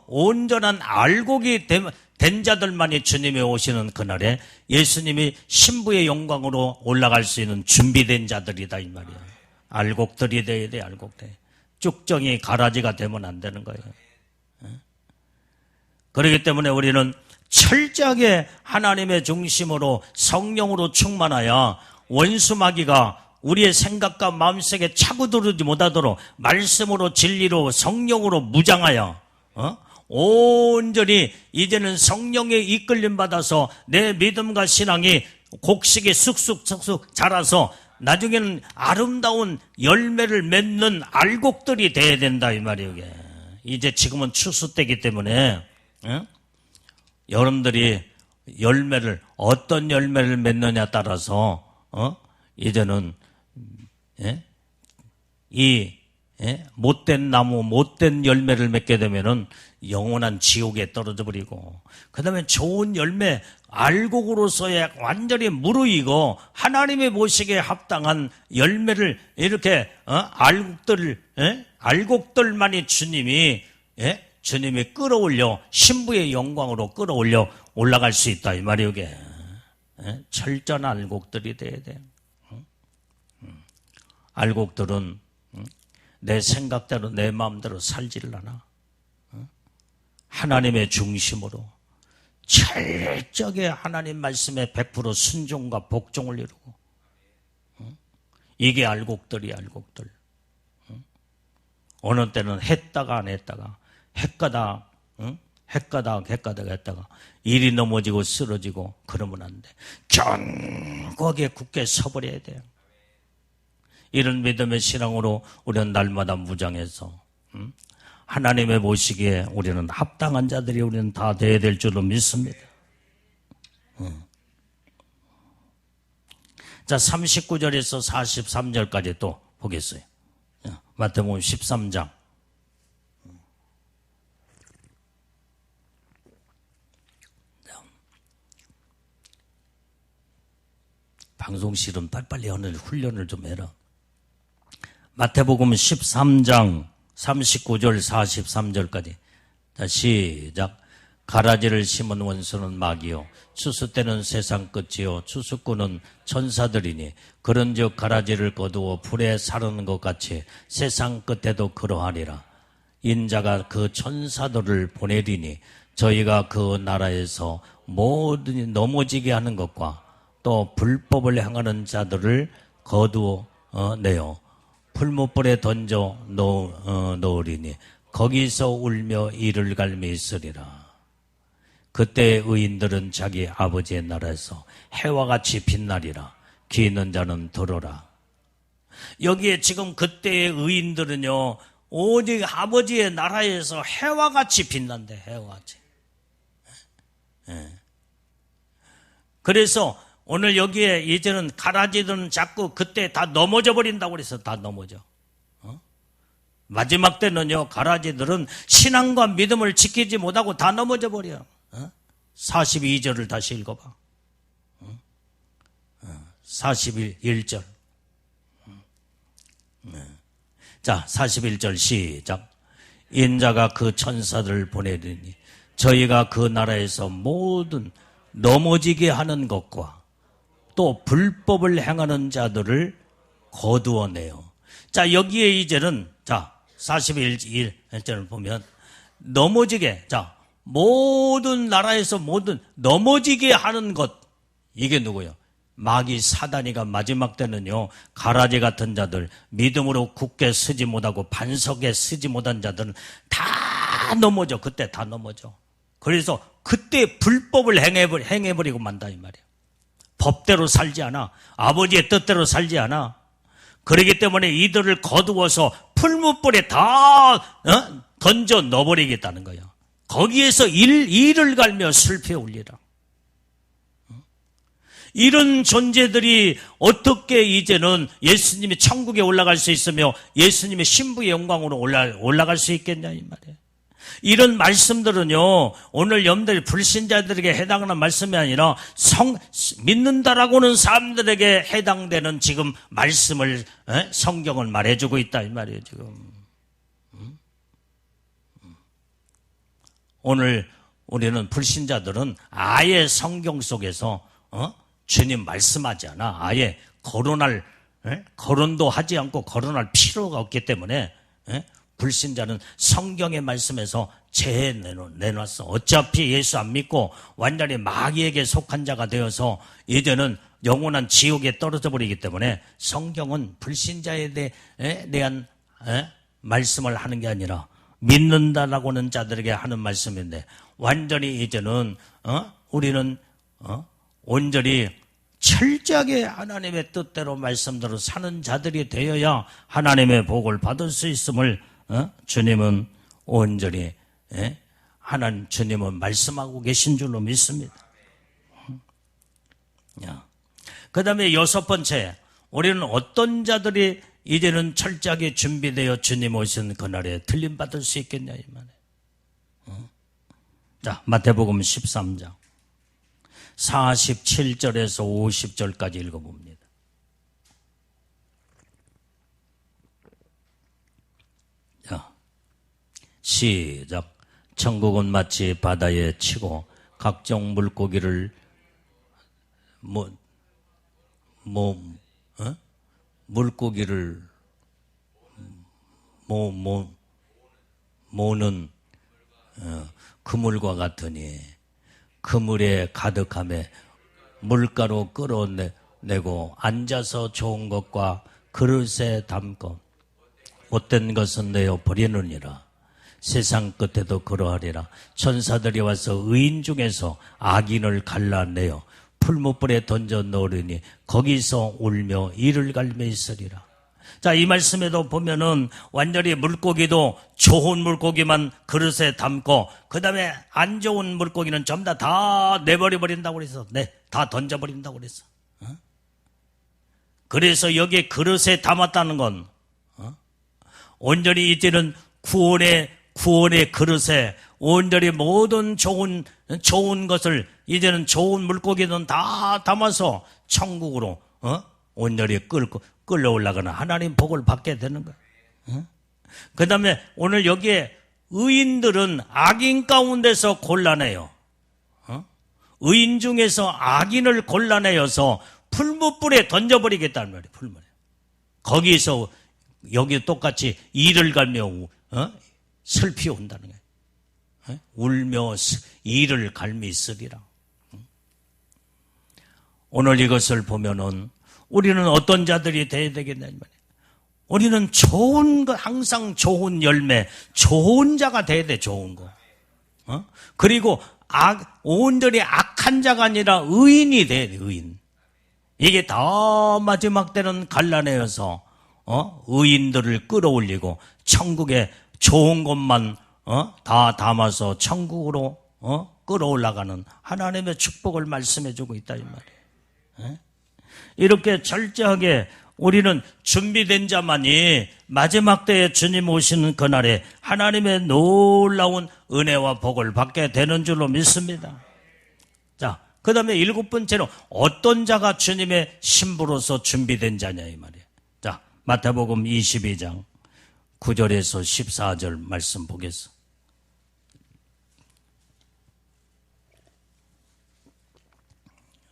온전한 알곡이 된 자들만이 주님이 오시는 그날에 예수님이 신부의 영광으로 올라갈 수 있는 준비된 자들이다 이 말이에요. 알곡들이 돼야 돼. 알곡들. 쭉정이 가라지가 되면 안 되는 거예요. 그렇기 때문에 우리는 철저하게 하나님의 중심으로 성령으로 충만하여 원수 마귀가 우리의 생각과 마음속에 차고 들어오지 못하도록 말씀으로 진리로 성령으로 무장하여 온전히 이제는 성령의 이끌림 받아서 내 믿음과 신앙이 곡식이 쑥쑥 자라서 나중에는 아름다운 열매를 맺는 알곡들이 돼야 된다 이 말이에요. 이제 지금은 추수 때이기 때문에 여러분들이 열매를 어떤 열매를 맺느냐에 따라서 이제는 못된 나무, 못된 열매를 맺게 되면은 영원한 지옥에 떨어져 버리고, 그 다음에 좋은 열매, 알곡으로서의 완전히 무르익어 하나님의 보시기에 합당한 열매를 이렇게, 알곡들만이 주님이 끌어올려, 신부의 영광으로 끌어올려 올라갈 수 있다. 이 말이 이게. 철저한 알곡들이 돼야 돼. 알곡들은 내 생각대로 내 마음대로 살지를 않아. 하나님의 중심으로 철저하게 하나님 말씀에 100% 순종과 복종을 이루고, 이게 알곡들이야. 알곡들. 어느 때는 했다가 안 했다가 헷가닥 했다가 일이 넘어지고 쓰러지고 그러면 안 돼. 견고하게 굳게 서버려야 돼요. 이런 믿음의 신앙으로 우리는 날마다 무장해서 하나님의 보시기에 우리는 합당한 자들이 우리는 다 되어야 될 줄로 믿습니다. 자, 39절에서 43절까지 또 보겠어요. 마태복음 13장. 방송실은 빨리빨리 하는 훈련을 좀 해라. 마태복음 13장 39절 43절까지. 자, 시작. 가라지를 심은 원수는 마귀요 추수 때는 세상 끝이요 추수꾼은 천사들이니 그런즉 가라지를 거두어 불에 사르는 것 같이 세상 끝에도 그러하리라. 인자가 그 천사들을 보내리니 저희가 그 나라에서 모든 넘어지게 하는 것과 또 불법을 행하는 자들을 거두어 내어 풀무불에 던져 넣으리니 거기서 울며 이를 갈미 있으리라. 그때 의인들은 자기 아버지의 나라에서 해와 같이 빛나리라. 귀 있는 자는 들어라. 여기에 지금 그때의 의인들은요, 오직 아버지의 나라에서 해와 같이 빛난대. 해와 같이. 그래서 오늘 여기에 이제는 가라지들은 자꾸 그때 다 넘어져 버린다고 그래서 다 넘어져. 마지막 때는요, 가라지들은 신앙과 믿음을 지키지 못하고 다 넘어져 버려. 42절을 다시 읽어봐. 41절. 자, 41절 시작. 인자가 그 천사들을 보내리니 저희가 그 나라에서 모든 넘어지게 하는 것과 또 불법을 행하는 자들을 거두어내요. 자, 여기에 이제는 자, 41절을 보면 넘어지게, 자, 모든 나라에서 모든 넘어지게 하는 것, 이게 누구예요? 마귀 사단이가 마지막 때는요, 가라지 같은 자들, 믿음으로 굳게 서지 못하고 반석에 서지 못한 자들은 다 넘어져. 그때 다 넘어져. 그래서 그때 불법을 행해버리고 만다 이 말이에요. 법대로 살지 않아. 아버지의 뜻대로 살지 않아. 그렇기 때문에 이들을 거두어서 풀무불에 다 던져 넣어버리겠다는 거예요. 거기에서 이를 갈며 슬퍼 울리라. 이런 존재들이 어떻게 이제는 예수님이 천국에 올라갈 수 있으며 예수님의 신부의 영광으로 올라갈 수 있겠냐 이 말이에요. 이런 말씀들은요, 오늘 여러분들 불신자들에게 해당하는 말씀이 아니라 믿는다라고는 사람들에게 해당되는 지금 말씀을 성경을 말해주고 있다 이 말이에요. 지금 오늘 우리는 불신자들은 아예 성경 속에서 주님 말씀하지 않아. 아예 거론도 하지 않고 거론할 필요가 없기 때문에 불신자는 성경의 말씀에서 제해 내놨어. 어차피 예수 안 믿고 완전히 마귀에게 속한 자가 되어서 이제는 영원한 지옥에 떨어져 버리기 때문에 성경은 불신자에 대한 말씀을 하는 게 아니라 믿는다라고 하는 자들에게 하는 말씀인데, 완전히 이제는 우리는 온전히 철저하게 하나님의 뜻대로 말씀대로 사는 자들이 되어야 하나님의 복을 받을 수 있음을 주님은 온전히 하나님 주님은 말씀하고 계신 줄로 믿습니다. 그 다음에 6번째, 우리는 어떤 자들이 이제는 철저하게 준비되어 주님 오신 그날에 들림받을 수 있겠냐 이 말이에요. 자, 마태복음 13장 47절에서 50절까지 읽어봅니다. 자, 시작. 천국은 마치 바다에 치고 각종 물고기를 물고기를 모는 그물과 같으니 그물에 가득함에 물가로 끌어내고 앉아서 좋은 것과 그릇에 담고 못된 것은 내어 버리느니라. 세상 끝에도 그러하리라. 천사들이 와서 의인 중에서 악인을 갈라내어 풀무불에 던져 넣으리니 거기서 울며 이를 갈며 있으리라. 자, 이 말씀에도 보면은 완전히 물고기도 좋은 물고기만 그릇에 담고 그 다음에 안 좋은 물고기는 전부 다 내버려 버린다고 그랬어. 다 던져버린다고 그랬어. 그래서 여기에 그릇에 담았다는 건 온전히 이제는 구원의 그릇에 온전히 모든 좋은 것을 이제는 좋은 물고기는 다 담아서 천국으로 온전히 끌어 올라가는 하나님 복을 받게 되는 거예요. 그 다음에 오늘 여기에 의인들은 악인 가운데서 곤란해요. 의인 중에서 악인을 곤란해서 풀무불에 던져버리겠다는 말이에요. 풀무불에. 거기서 여기 똑같이 이를 갈며 슬피 온다는 거예요. 울며 이를 갈미 쓰리라. 오늘 이것을 보면은 우리는 어떤 자들이 돼야 되겠냐 말이에요. 우리는 좋은 거, 항상 좋은 열매, 좋은 자가 돼야 돼, 좋은 거. 그리고 온전히 악한 자가 아니라 의인이 돼야 돼, 의인. 이게 다 마지막 때는 갈라내어서, 의인들을 끌어올리고, 천국에 좋은 것만, 다 담아서 천국으로, 끌어올라가는 하나님의 축복을 말씀해주고 있다, 이 말이에요. 이렇게 철저하게 우리는 준비된 자만이 마지막 때에 주님 오시는 그날에 하나님의 놀라운 은혜와 복을 받게 되는 줄로 믿습니다. 자, 그 다음에 7번째로 어떤 자가 주님의 신부로서 준비된 자냐 이 말이에요. 자, 마태복음 22장 9절에서 14절 말씀 보겠습니다.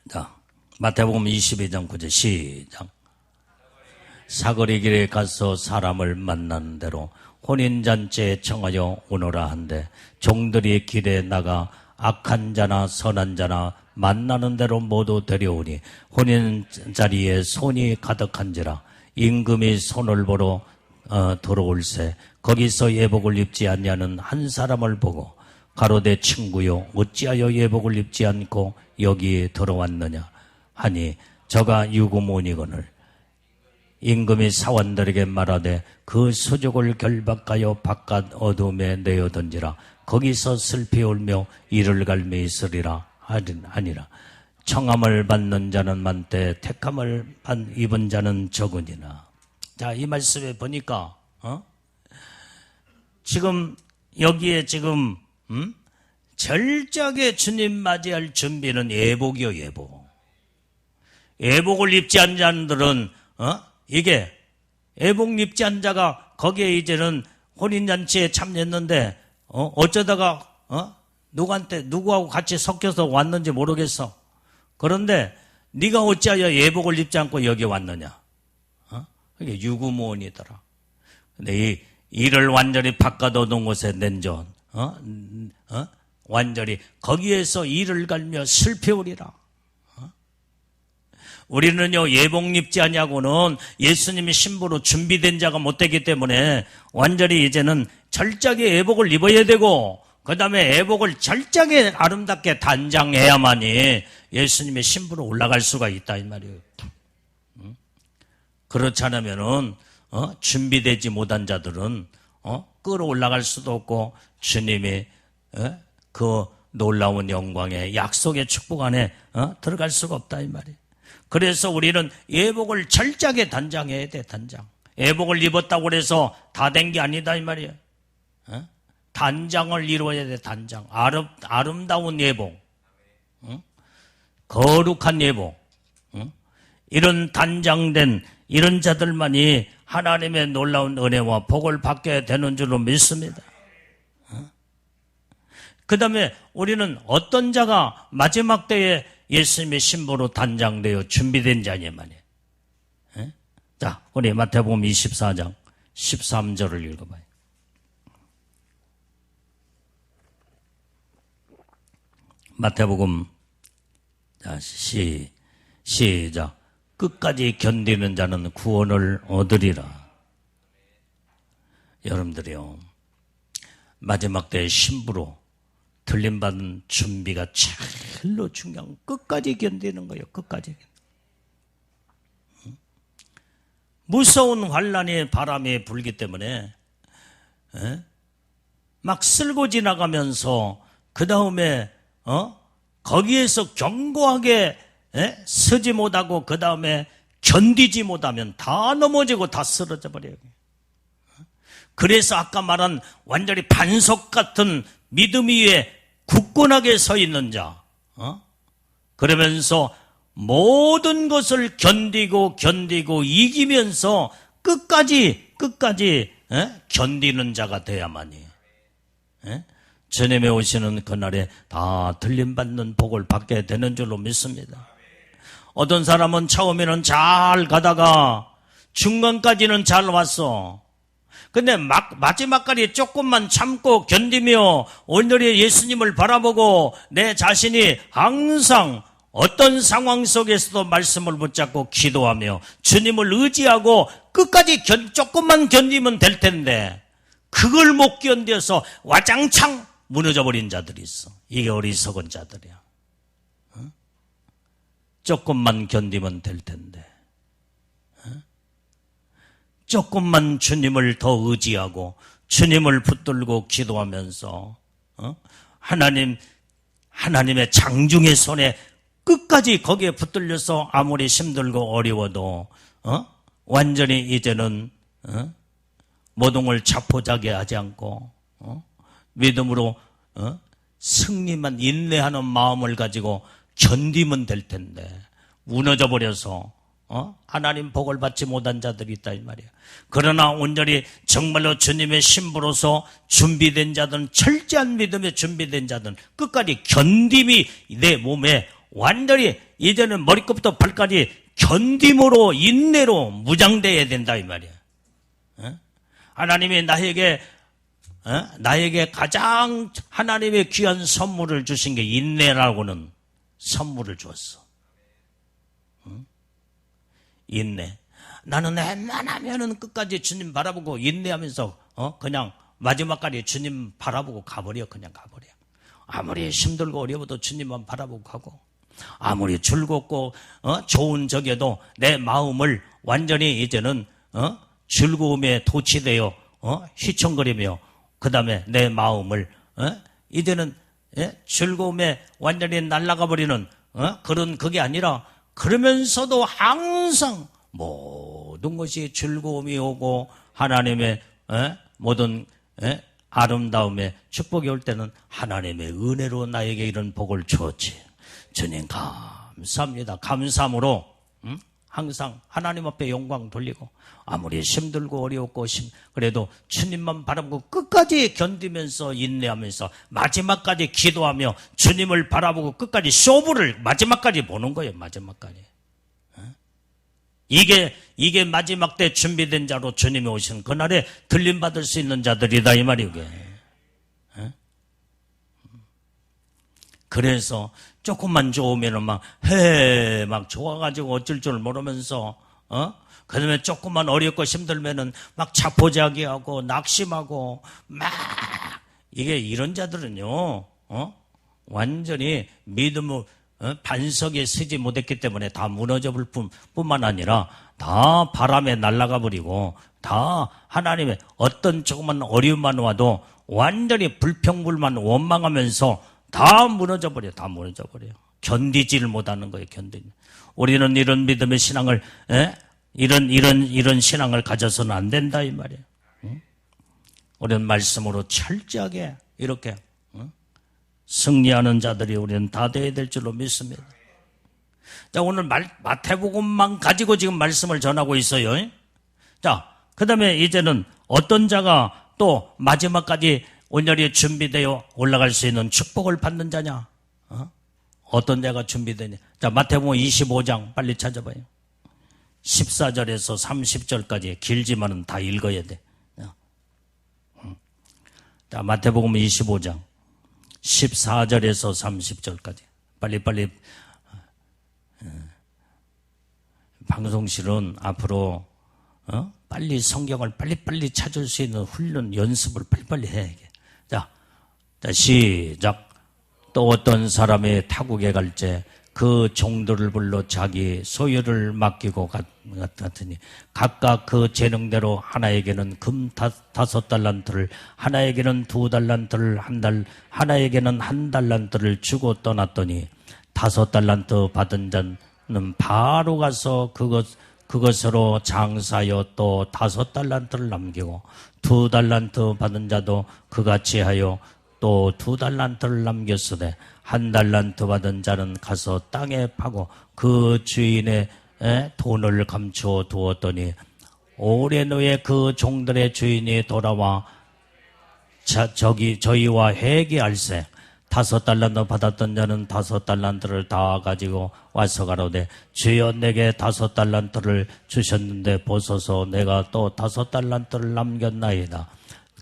자, 마태복음 22장 9절 시작. 사거리 길에 가서 사람을 만나는 대로 혼인잔치에 청하여 오너라 한데 종들이 길에 나가 악한 자나 선한 자나 만나는 대로 모두 데려오니 혼인자리에 손이 가득한지라 임금이 손을 보러 들어올세 거기서 예복을 입지 아니하는 한 사람을 보고 가로되 친구요 어찌하여 예복을 입지 않고 여기에 들어왔느냐 하니 저가 유구몬이거늘 임금이 사원들에게 말하되 그 수족을 결박하여 바깥 어둠에 내어 던지라 거기서 슬피 울며 이를 갈며 있으리라 하니라. 청함을 받는 자는 많되 택함을 입은 자는 적으니라. 자, 이 말씀에 보니까 지금 여기에 지금 철저하게 주님 맞이할 준비는 예복이요, 예복. 예복을 입지 않은 자들은 이게 예복 입지 않은 자가 거기에 이제는 혼인잔치에 참여했는데 어쩌다가 누구하고 같이 섞여서 왔는지 모르겠어. 그런데 네가 어찌하여 예복을 입지 않고 여기 왔느냐? 이게 유구무원이더라. 근데 이 이를 완전히 바꿔 놓은 곳에 낸전 완전히 거기에서 이를 갈며 슬피우리라. 우리는요 예복 입지 아니하고는 예수님의 신부로 준비된 자가 못 되기 때문에 완전히 이제는 철저하게 예복을 입어야 되고 그 다음에 예복을 철저하게 아름답게 단장해야만이 예수님의 신부로 올라갈 수가 있다 이 말이에요. 그렇지 않으면은 준비되지 못한 자들은 끌어올라갈 수도 없고 주님의 그 놀라운 영광의 약속의 축복 안에 들어갈 수가 없다 이 말이에요. 그래서 우리는 예복을 철저하게 단장해야 돼, 단장. 예복을 입었다고 해서 다 된 게 아니다, 이 말이에요. 단장을 이루어야 돼, 단장. 아름다운 예복. 거룩한 예복. 이런 단장된 이런 자들만이 하나님의 놀라운 은혜와 복을 받게 되는 줄로 믿습니다. 그 다음에 우리는 어떤 자가 마지막 때에 예수님의 신부로 단장되어 준비된 자냐 말이에요. 자, 우리 마태복음 24장 13절을 읽어봐요. 마태복음 자, 시작. 끝까지 견디는 자는 구원을 얻으리라. 여러분들이요, 마지막 때의 신부로 들림받은 준비가 제일로 중요한 끝까지 견디는 거예요. 끝까지. 무서운 환란의 바람이 불기 때문에 막 쓸고 지나가면서 그 다음에 거기에서 견고하게 서지 못하고 그 다음에 견디지 못하면 다 넘어지고 다 쓰러져 버려요. 그래서 아까 말한 완전히 반석 같은 믿음 위에 굳건하게 서 있는 자, 그러면서 모든 것을 견디고 이기면서 끝까지 견디는 자가 돼야만이 주님의 오시는 그날에 다 들림받는 복을 받게 되는 줄로 믿습니다. 어떤 사람은 처음에는 잘 가다가 중간까지는 잘 왔어. 근데 마지막까지 조금만 참고 견디며 오늘의 예수님을 바라보고 내 자신이 항상 어떤 상황 속에서도 말씀을 붙잡고 기도하며 주님을 의지하고 끝까지 조금만 견디면 될 텐데 그걸 못 견뎌서 와장창 무너져버린 자들이 있어. 이게 어리석은 자들이야. 조금만 견디면 될 텐데 조금만 주님을 더 의지하고 주님을 붙들고 기도하면서 하나님의 장중의 손에 끝까지 거기에 붙들려서 아무리 힘들고 어려워도 완전히 이제는 모동을 자포자기 하지 않고 믿음으로 승리만 인내하는 마음을 가지고 견디면 될 텐데 무너져 버려서 하나님 복을 받지 못한 자들이 있다 이 말이야. 그러나 온전히 정말로 주님의 신부로서 준비된 자들은, 철저한 믿음에 준비된 자들은 끝까지 견딤이 내 몸에 완전히 이제는 머리끝부터 발까지 견딤으로 인내로 무장되어야 된다 이 말이야. 하나님이 나에게 가장 하나님의 귀한 선물을 주신 게 인내라고는 선물을 주었어. 인내. 나는 웬만하면은 끝까지 주님 바라보고 인내하면서 그냥 마지막까지 주님 바라보고 가버려. 그냥 가버려. 아무리 힘들고 어려워도 주님만 바라보고 가고, 아무리 즐겁고 좋은 적에도 내 마음을 완전히 이제는 즐거움에 도취되어 휘청거리며 그 다음에 내 마음을 이제는 즐거움에 완전히 날아가 버리는 그런 그게 아니라, 그러면서도 항상 모든 것이 즐거움이 오고 하나님의 모든 아름다움에 축복이 올 때는 하나님의 은혜로 나에게 이런 복을 주었지. 주님 감사합니다. 감사함으로 항상 하나님 앞에 영광 돌리고, 아무리 힘들고 어려웠고 그래도 주님만 바라보고 끝까지 견디면서 인내하면서 마지막까지 기도하며 주님을 바라보고 끝까지 쇼부를 마지막까지 보는 거예요. 마지막까지. 이게 마지막 때 준비된 자로 주님이 오신 그날에 들림받을 수 있는 자들이다 이 말이에요. 그래서 조금만 좋으면은 막 좋아가지고 어쩔 줄 모르면서 그 다음에 조금만 어렵고 힘들면은 막 자포자기하고 낙심하고 막, 이게 이런 자들은요 완전히 믿음을 반석에 서지 못했기 때문에 다 무너져 볼 뿐만 아니라 다 바람에 날아가 버리고, 다 하나님의 어떤 조그만 어려움만 와도 완전히 불평불만 원망하면서 다 무너져 버려. 다 무너져 버려. 견디지를 못하는 거예요. 우리는 이런 믿음의 신앙을 이런 신앙을 가져서는 안 된다 이 말이에요. 우리는 말씀으로 철저하게 이렇게 승리하는 자들이 우리는 다 되어야 될 줄로 믿습니다. 자, 오늘 마태복음만 가지고 지금 말씀을 전하고 있어요. 자, 그 다음에 이제는 어떤 자가 또 마지막까지 온전히 준비되어 올라갈 수 있는 축복을 받는 자냐? 어떤 자가 준비되냐? 자, 마태복음 25장 빨리 찾아봐요. 14절에서 30절까지 길지만은 다 읽어야 돼. 자, 마태복음 25장 14절에서 30절까지 빨리빨리. 방송실은 앞으로 빨리 성경을 빨리빨리 찾을 수 있는 훈련 연습을 빨리빨리 해야 해. 자, 시작. 또 어떤 사람의 타국에 갈 때 그 종들을 불러 자기 소유를 맡기고 갔더니 각각 그 재능대로 하나에게는 금 5달란트를, 하나에게는 2달란트를, 하나에게는 1달란트를 주고 떠났더니 5달란트 받은 자는 바로 가서 그것으로 장사하여 또 5달란트를 남기고 2달란트 받은 자도 그같이 하여 또 2달란트를 남겼으되 1달란트 받은 자는 가서 땅에 파고 그 주인의 돈을 감추어 두었더니 오랜 후에 그 종들의 주인이 돌아와 저희와 회개할세 5달란트 받았던 자는 5달란트를 다 가지고 와서 가로되 주여 내게 5달란트를 주셨는데 보소서 내가 또 5달란트를 남겼나이다.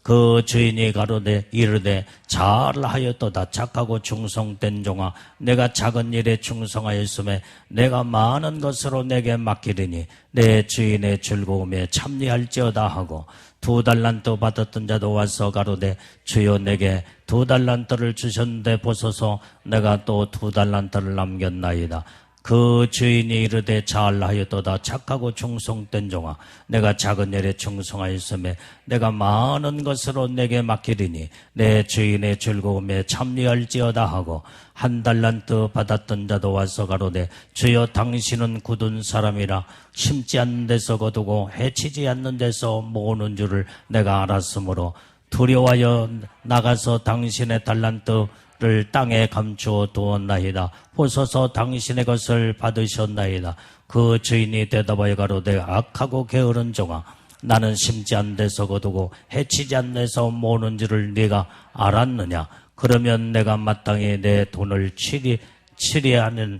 그 주인이 가로되 이르되 잘하였도다 착하고 충성된 종아 내가 작은 일에 충성하였음에 내가 많은 것으로 내게 맡기리니 내 주인의 즐거움에 참여할지어다 하고 2달란트 받았던 자도 와서 가로되 주여 내게 2달란트를 주셨는데 보소서 내가 또 2달란트를 남겼나이다. 그 주인이 이르되 잘하였도다 착하고 충성된 종아 내가 작은 일에 충성하였음에 내가 많은 것으로 내게 맡기리니 내 주인의 즐거움에 참여할지어다 하고 1달란트 받았던 자도 와서 가로되 주여 당신은 굳은 사람이라 심지 않는 데서 거두고 해치지 않는 데서 모으는 줄을 내가 알았으므로 두려워하여 나가서 당신의 달란트를 땅에 감추어 두었나이다. 보소서 당신의 것을 받으셨나이다. 그 주인이 대답하여 가로되 악하고 게으른 종아 나는 심지 않는 데서 거두고 해치지 않는 데서 모으는 줄을 네가 알았느냐. 그러면 내가 마땅히 내 돈을 치리하는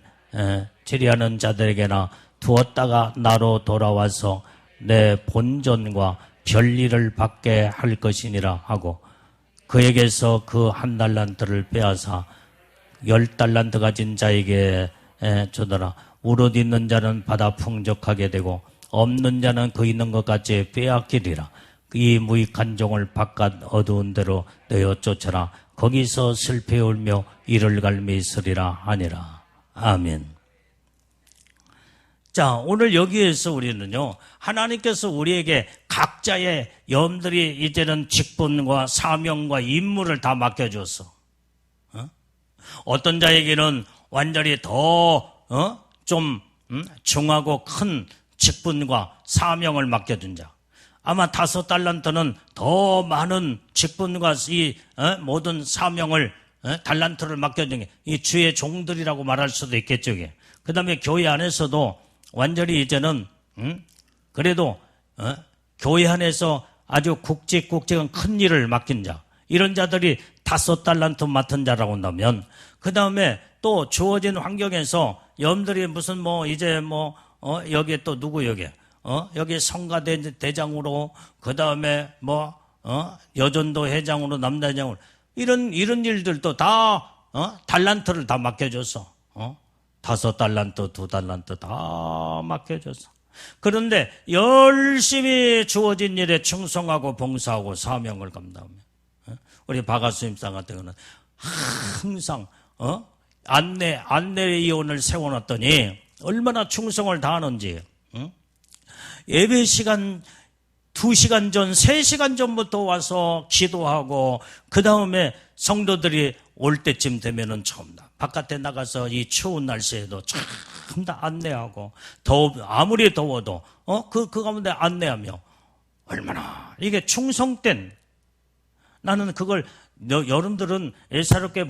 자들에게나 두었다가 나로 돌아와서 내 본전과 별일을 받게 할 것이니라 하고 그에게서 그 1달란트를 빼앗아 10달란트 가진 자에게 주더라. 우릇 있는 자는 받아 풍족하게 되고 없는 자는 그 있는 것 같이 빼앗기리라. 이 무익한 종을 바깥 어두운 데로 내어 쫓아라. 거기서 슬피 울며 이를 갈미 있으리라 하니라. 아멘. 자, 오늘 여기에서 우리는요, 하나님께서 우리에게 각자의 염들이 이제는 직분과 사명과 임무를 다 맡겨줬어. 어떤 자에게는 완전히 더, 중하고 큰 직분과 사명을 맡겨준 자. 아마 5달란트는 더 많은 직분과 이 모든 사명을 달란트를 맡겨준 게 이 주의 종들이라고 말할 수도 있겠죠. 그 다음에 교회 안에서도 완전히 이제는 그래도 교회 안에서 아주 굵직굵직한 큰 일을 맡긴 자 이런 자들이 5달란트 맡은 자라고 한다면 그 다음에 또 주어진 환경에서 염들이 무슨 여기에 또 누구 여기 성가대장으로 그 다음에 여전도 회장으로 남대장으로 이런 일들도 다 달란트를 다 맡겨줬어. 5달란트, 2달란트 다 맡겨줬어. 그런데 열심히 주어진 일에 충성하고 봉사하고 사명을 감당하며 우리 박아수임상 같은 경우는 항상 안내위원을 세워놨더니 얼마나 충성을 다하는지 예배 시간 2시간 전, 3시간 전부터 와서 기도하고 그 다음에 성도들이 올 때쯤 되면은 처음다. 바깥에 나가서 이 추운 날씨에도 참 다 안내하고 아무리 더워도 그 가운데 안내하며 얼마나 이게 충성된 나는 그걸 여러분들은 애사롭게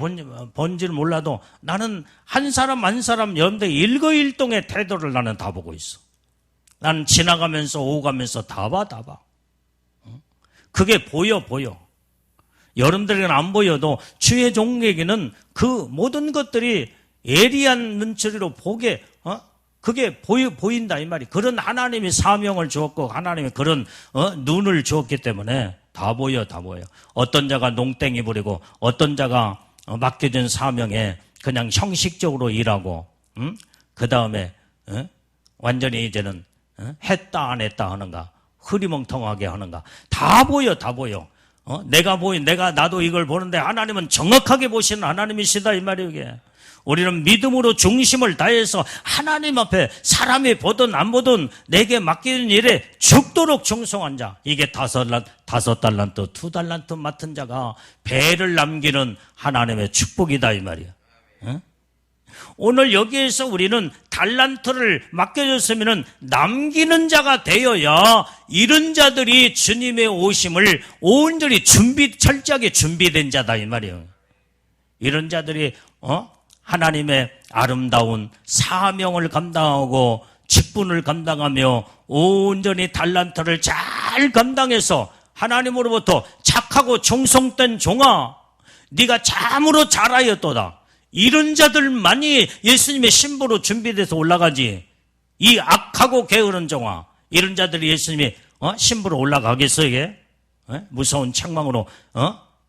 본지를 몰라도 나는 한 사람 여러분들 일거일동의 태도를 나는 다 보고 있어. 나는 지나가면서 오가면서 다 봐. 그게 보여. 여러분들에게는 안 보여도 주의 종에게는 그 모든 것들이 예리한 눈초리로 보게 그게 보인다 이 말이. 그런 하나님이 사명을 주었고 하나님이 그런 눈을 주었기 때문에 다 보여. 어떤 자가 농땡이 부리고 어떤 자가 맡겨진 사명에 그냥 형식적으로 일하고 그 다음에 완전히 이제는 했다 안 했다 하는가 흐리멍텅하게 하는가 다 보여. 나도 이걸 보는데 하나님은 정확하게 보시는 하나님이시다 이 말이에요. 이게. 우리는 믿음으로 중심을 다해서 하나님 앞에 사람이 보든 안 보든 내게 맡기는 일에 죽도록 충성한 자. 이게 5달란트, 2달란트 맡은 자가 배를 남기는 하나님의 축복이다 이 말이에요. 오늘 여기에서 우리는 달란트를 맡겨줬으면 남기는 자가 되어야 이런 자들이 주님의 오심을 온전히 철저하게 준비된 자다 이 말이에요. 이런 자들이 하나님의 아름다운 사명을 감당하고 직분을 감당하며 온전히 달란트를 잘 감당해서 하나님으로부터 착하고 충성된 종아 네가 참으로 잘하였도다. 이런 자들만이 예수님의 신부로 준비돼서 올라가지. 이 악하고 게으른 종아 이런 자들이 예수님의 신부로 올라가겠어 이게? 무서운 책망으로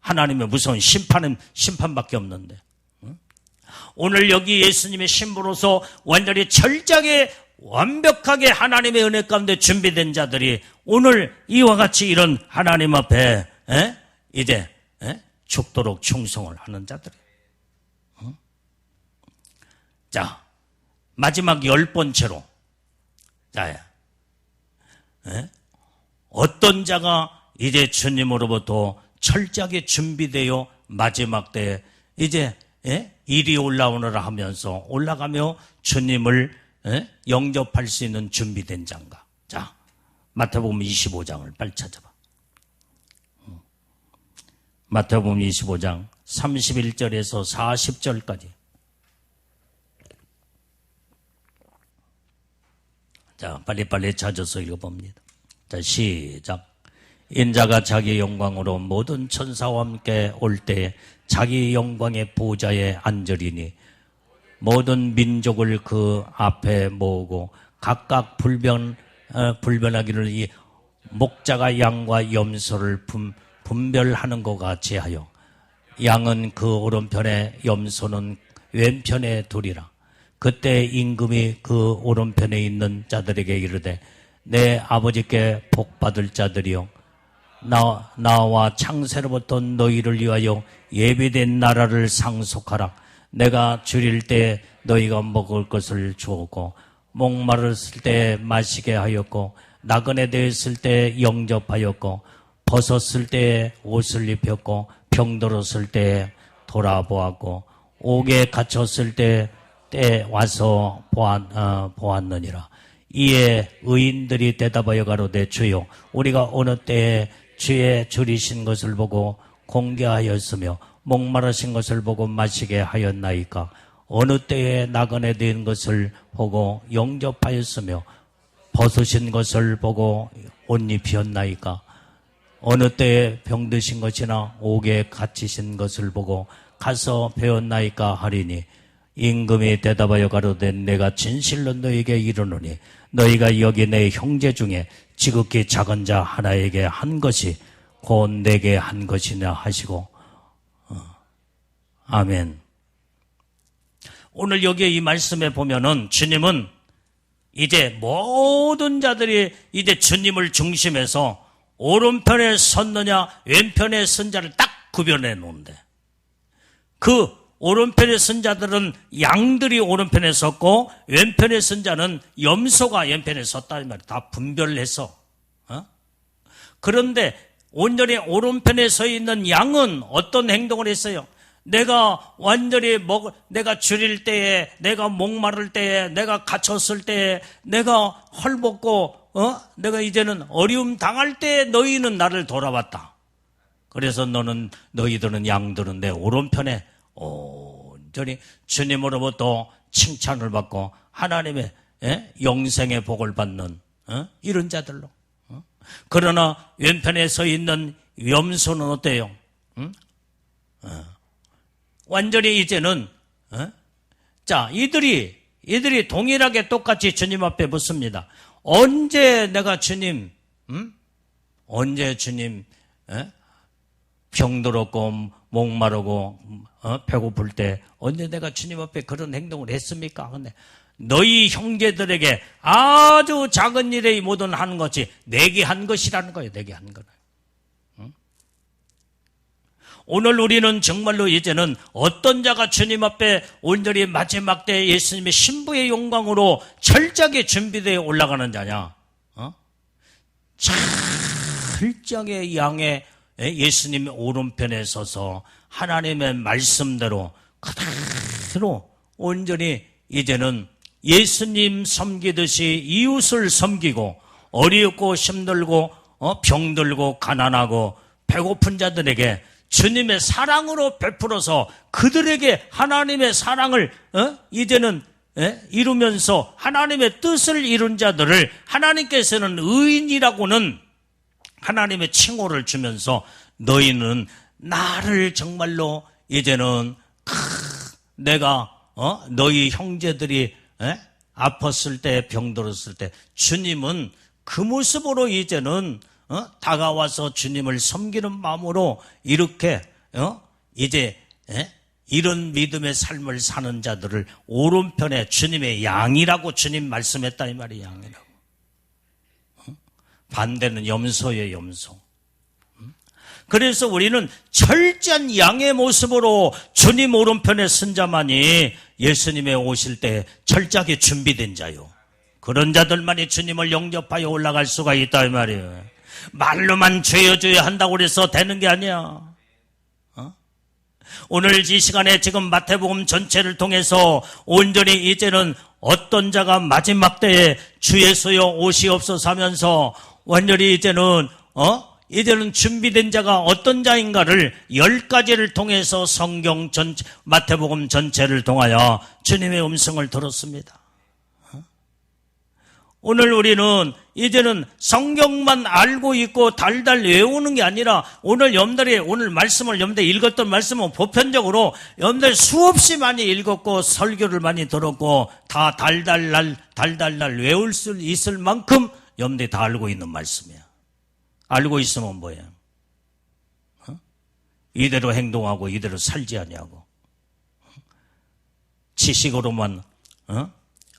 하나님의 무서운 심판밖에 없는데. 오늘 여기 예수님의 신부로서 완전히 철저하게 완벽하게 하나님의 은혜 가운데 준비된 자들이 오늘 이와 같이 이런 하나님 앞에 이제 죽도록 충성을 하는 자들이에요. 자, 마지막 10번째로 어떤 자가 이제 주님으로부터 철저하게 준비되어 마지막 때에 이제 이리 올라오느라 하면서 올라가며 주님을 영접할 수 있는 준비된 자인가? 자, 마태복음 25장을 빨리 찾아봐. 마태복음 25장 31절에서 40절까지. 자, 빨리빨리 찾아서 읽어봅니다. 자, 시작. 인자가 자기 영광으로 모든 천사와 함께 올 때에 자기 영광의 보좌에 앉으리니 모든 민족을 그 앞에 모으고 각각 분별하기를 이 목자가 양과 염소를 분별하는 것 같이 하여 양은 그 오른편에 염소는 왼편에 두리라. 그때 임금이 그 오른편에 있는 자들에게 이르되 내 아버지께 복받을 자들이여 나와 창세로부터 너희를 위하여 예비된 나라를 상속하라. 내가 줄일 때 너희가 먹을 것을 주었고 목마르실 때 마시게 하였고 나그네 되었을 때 영접하였고 벗었을 때 옷을 입혔고 병들었을 때 돌아보았고 옥에 갇혔을 때 와서 보았느니라. 이에 의인들이 대답하여 가로되 주여 우리가 어느 때에 주의 줄이신 것을 보고 공개하였으며 목마르신 것을 보고 마시게 하였나이까? 어느 때에 나그네 된 것을 보고 영접하였으며 벗으신 것을 보고 옷 입혔나이까? 어느 때에 병드신 것이나 옥에 갇히신 것을 보고 가서 배웠나이까 하리니 임금이 대답하여 가로되 내가 진실로 너희에게 이르노니 너희가 여기 내 형제 중에 지극히 작은 자 하나에게 한 것이 곧 내게 한 것이냐 하시고 아멘. 오늘 여기에 이 말씀에 보면은 주님은 이제 모든 자들이 이제 주님을 중심해서 오른편에 섰느냐 왼편에 선 자를 딱 구별해 놓는데 그 오른편에 선 자들은 양들이 오른편에 섰고 왼편에 선 자는 염소가 왼편에 섰다는 말이에요. 다 분별해서. 그런데 온전히 오른편에 서 있는 양은 어떤 행동을 했어요? 내가 완전히 내가 줄일 때에, 내가 목마를 때에, 내가 갇혔을 때에, 내가 헐벗고, 내가 이제는 어려움 당할 때에 너희는 나를 돌아봤다. 그래서 너희들은 양들은 내 오른편에 온전히 주님으로부터 칭찬을 받고 하나님의 영생의 복을 받는 이런 자들로. 그러나 왼편에 서 있는 염소는 어때요? 완전히 이제는 자 이들이 동일하게 똑같이 주님 앞에 묻습니다. 언제 내가 주님 언제 주님 병들었고 목마르고 배고플 때 언제 내가 주님 앞에 그런 행동을 했습니까? 근데 너희 형제들에게 아주 작은 일에 모든 하는 것이 내게 한 것이라는 거예요. 내게 한 거는. 오늘 우리는 정말로 이제는 어떤 자가 주님 앞에 온전히 마지막 때 예수님의 신부의 영광으로 철저하게 준비되어 올라가는 자냐? 철저하게 양의 예수님의 오른편에 서서 하나님의 말씀대로 그대로 온전히 이제는 예수님 섬기듯이 이웃을 섬기고 어렵고 힘들고 병들고 가난하고 배고픈 자들에게 주님의 사랑으로 베풀어서 그들에게 하나님의 사랑을 이제는 이루면서 하나님의 뜻을 이룬 자들을 하나님께서는 의인이라고는 하나님의 칭호를 주면서 너희는 나를 정말로 이제는 내가 너희 형제들이 아팠을 때 병들었을 때 주님은 그 모습으로 이제는 다가와서 주님을 섬기는 마음으로 이렇게 이제 이런 믿음의 삶을 사는 자들을 오른편에 주님의 양이라고 주님 말씀했다 이 말이 양이라고. 반대는 염소예요, 염소. 그래서 우리는 철저한 양의 모습으로 주님 오른편에 선 자만이 예수님의 오실 때 철저하게 준비된 자요. 그런 자들만이 주님을 영접하여 올라갈 수가 있다 이 말이에요. 말로만 죄여줘야 한다고 해서 되는 게 아니야. 오늘 이 시간에 지금 마태복음 전체를 통해서 온전히 이제는 어떤 자가 마지막 때에 주 예수여 오시옵소서 하면서 완전히 이제는 준비된 자가 어떤 자인가를 10가지를 통해서 성경 전체, 마태복음 전체를 통하여 주님의 음성을 들었습니다. 오늘 우리는 이제는 성경만 알고 있고 달달 외우는 게 아니라 오늘 말씀을 여러분들이 읽었던 말씀은 보편적으로 여러분들 수없이 많이 읽었고 설교를 많이 들었고 다 달달달 외울 수 있을 만큼 여러분들이 다 알고 있는 말씀이야. 알고 있으면 뭐야? 이대로 행동하고 이대로 살지 아니하고 지식으로만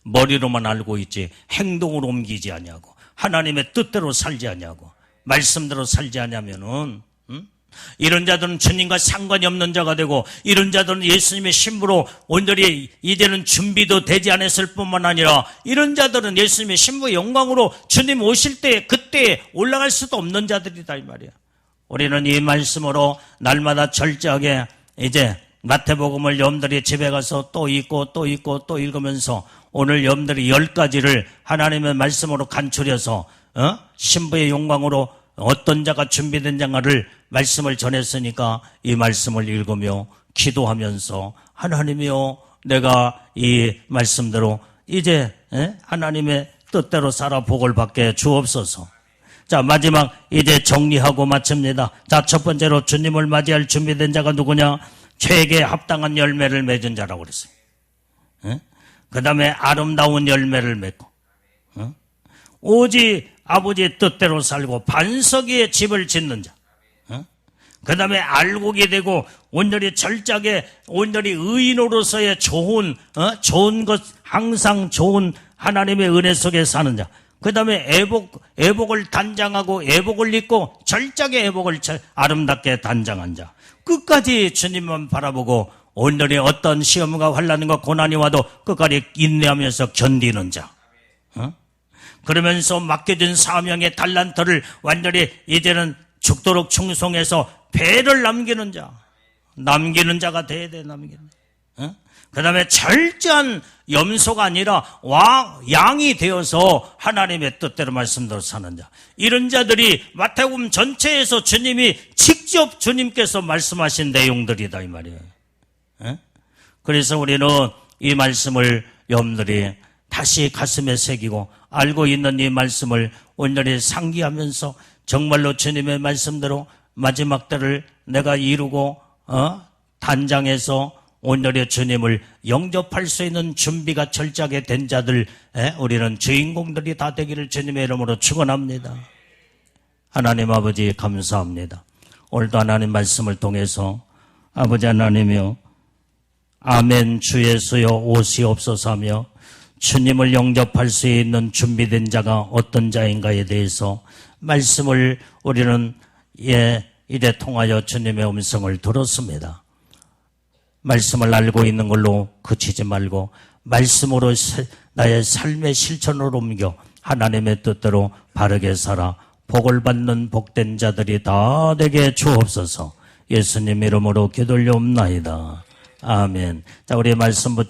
머리로만 알고 있지 행동으로 옮기지 아니하고 하나님의 뜻대로 살지 아니하고 말씀대로 살지 아니하면은 이런 자들은 주님과 상관이 없는 자가 되고 이런 자들은 예수님의 신부로 온전히 이제는 준비도 되지 않았을 뿐만 아니라 이런 자들은 예수님의 신부의 영광으로 주님 오실 때 그때 올라갈 수도 없는 자들이다 이 말이야. 우리는 이 말씀으로 날마다 철저하게 이제 마태복음을 여러분들이 집에 가서 또 읽고 또 읽고 또 읽으면서 오늘 여러분들이 10가지를 하나님의 말씀으로 간추려서 신부의 영광으로 어떤 자가 준비된 자가를 말씀을 전했으니까 이 말씀을 읽으며 기도하면서 하나님이여 내가 이 말씀대로 이제 하나님의 뜻대로 살아 복을 받게 주옵소서. 자, 마지막 이제 정리하고 마칩니다. 자, 첫 번째로 주님을 맞이할 준비된 자가 누구냐? 죄에 합당한 열매를 맺은 자라고 그랬어요. 그 다음에 아름다운 열매를 맺고 오직 아버지의 뜻대로 살고 반석의 집을 짓는 자. 그 다음에 알곡이 되고 온전히 철저하게 온전히 의인으로서의 좋은 것 항상 좋은 하나님의 은혜 속에 사는 자. 그 다음에 애복을 단장하고 애복을 입고 철저하게 애복을 아름답게 단장한 자. 끝까지 주님만 바라보고 온전히 어떤 시험과 환난과 고난이 와도 끝까지 인내하면서 견디는 자. 그러면서 맡겨진 사명의 달란트를 완전히 이제는 죽도록 충성해서 배를 남기는 자가 돼야 돼. 그 다음에 철저한 염소가 아니라 양이 되어서 하나님의 뜻대로 말씀대로 사는 자. 이런 자들이 마태복음 전체에서 주님이 직접 주님께서 말씀하신 내용들이다 이 말이에요. 그래서 우리는 이 말씀을 여러분들이 다시 가슴에 새기고 알고 있는 이 말씀을 온전히 상기하면서 정말로 주님의 말씀대로 마지막 때를 내가 이루고 단장해서 온전히 주님을 영접할 수 있는 준비가 철저하게 된 자들 우리는 주인공들이 다 되기를 주님의 이름으로 축원합니다. 하나님 아버지 감사합니다. 오늘도 하나님 말씀을 통해서 아버지 하나님이여 아멘 주 예수여 오시옵소서 하며 주님을 영접할 수 있는 준비된 자가 어떤 자인가에 대해서 말씀을 우리는 이래 통하여 주님의 음성을 들었습니다. 말씀을 알고 있는 걸로 그치지 말고 말씀으로 나의 삶의 실천으로 옮겨 하나님의 뜻대로 바르게 살아 복을 받는 복된 자들이 다 되게 주옵소서. 예수님 이름으로 기도올려옵나이다. 아멘. 자, 우리 말씀 붙여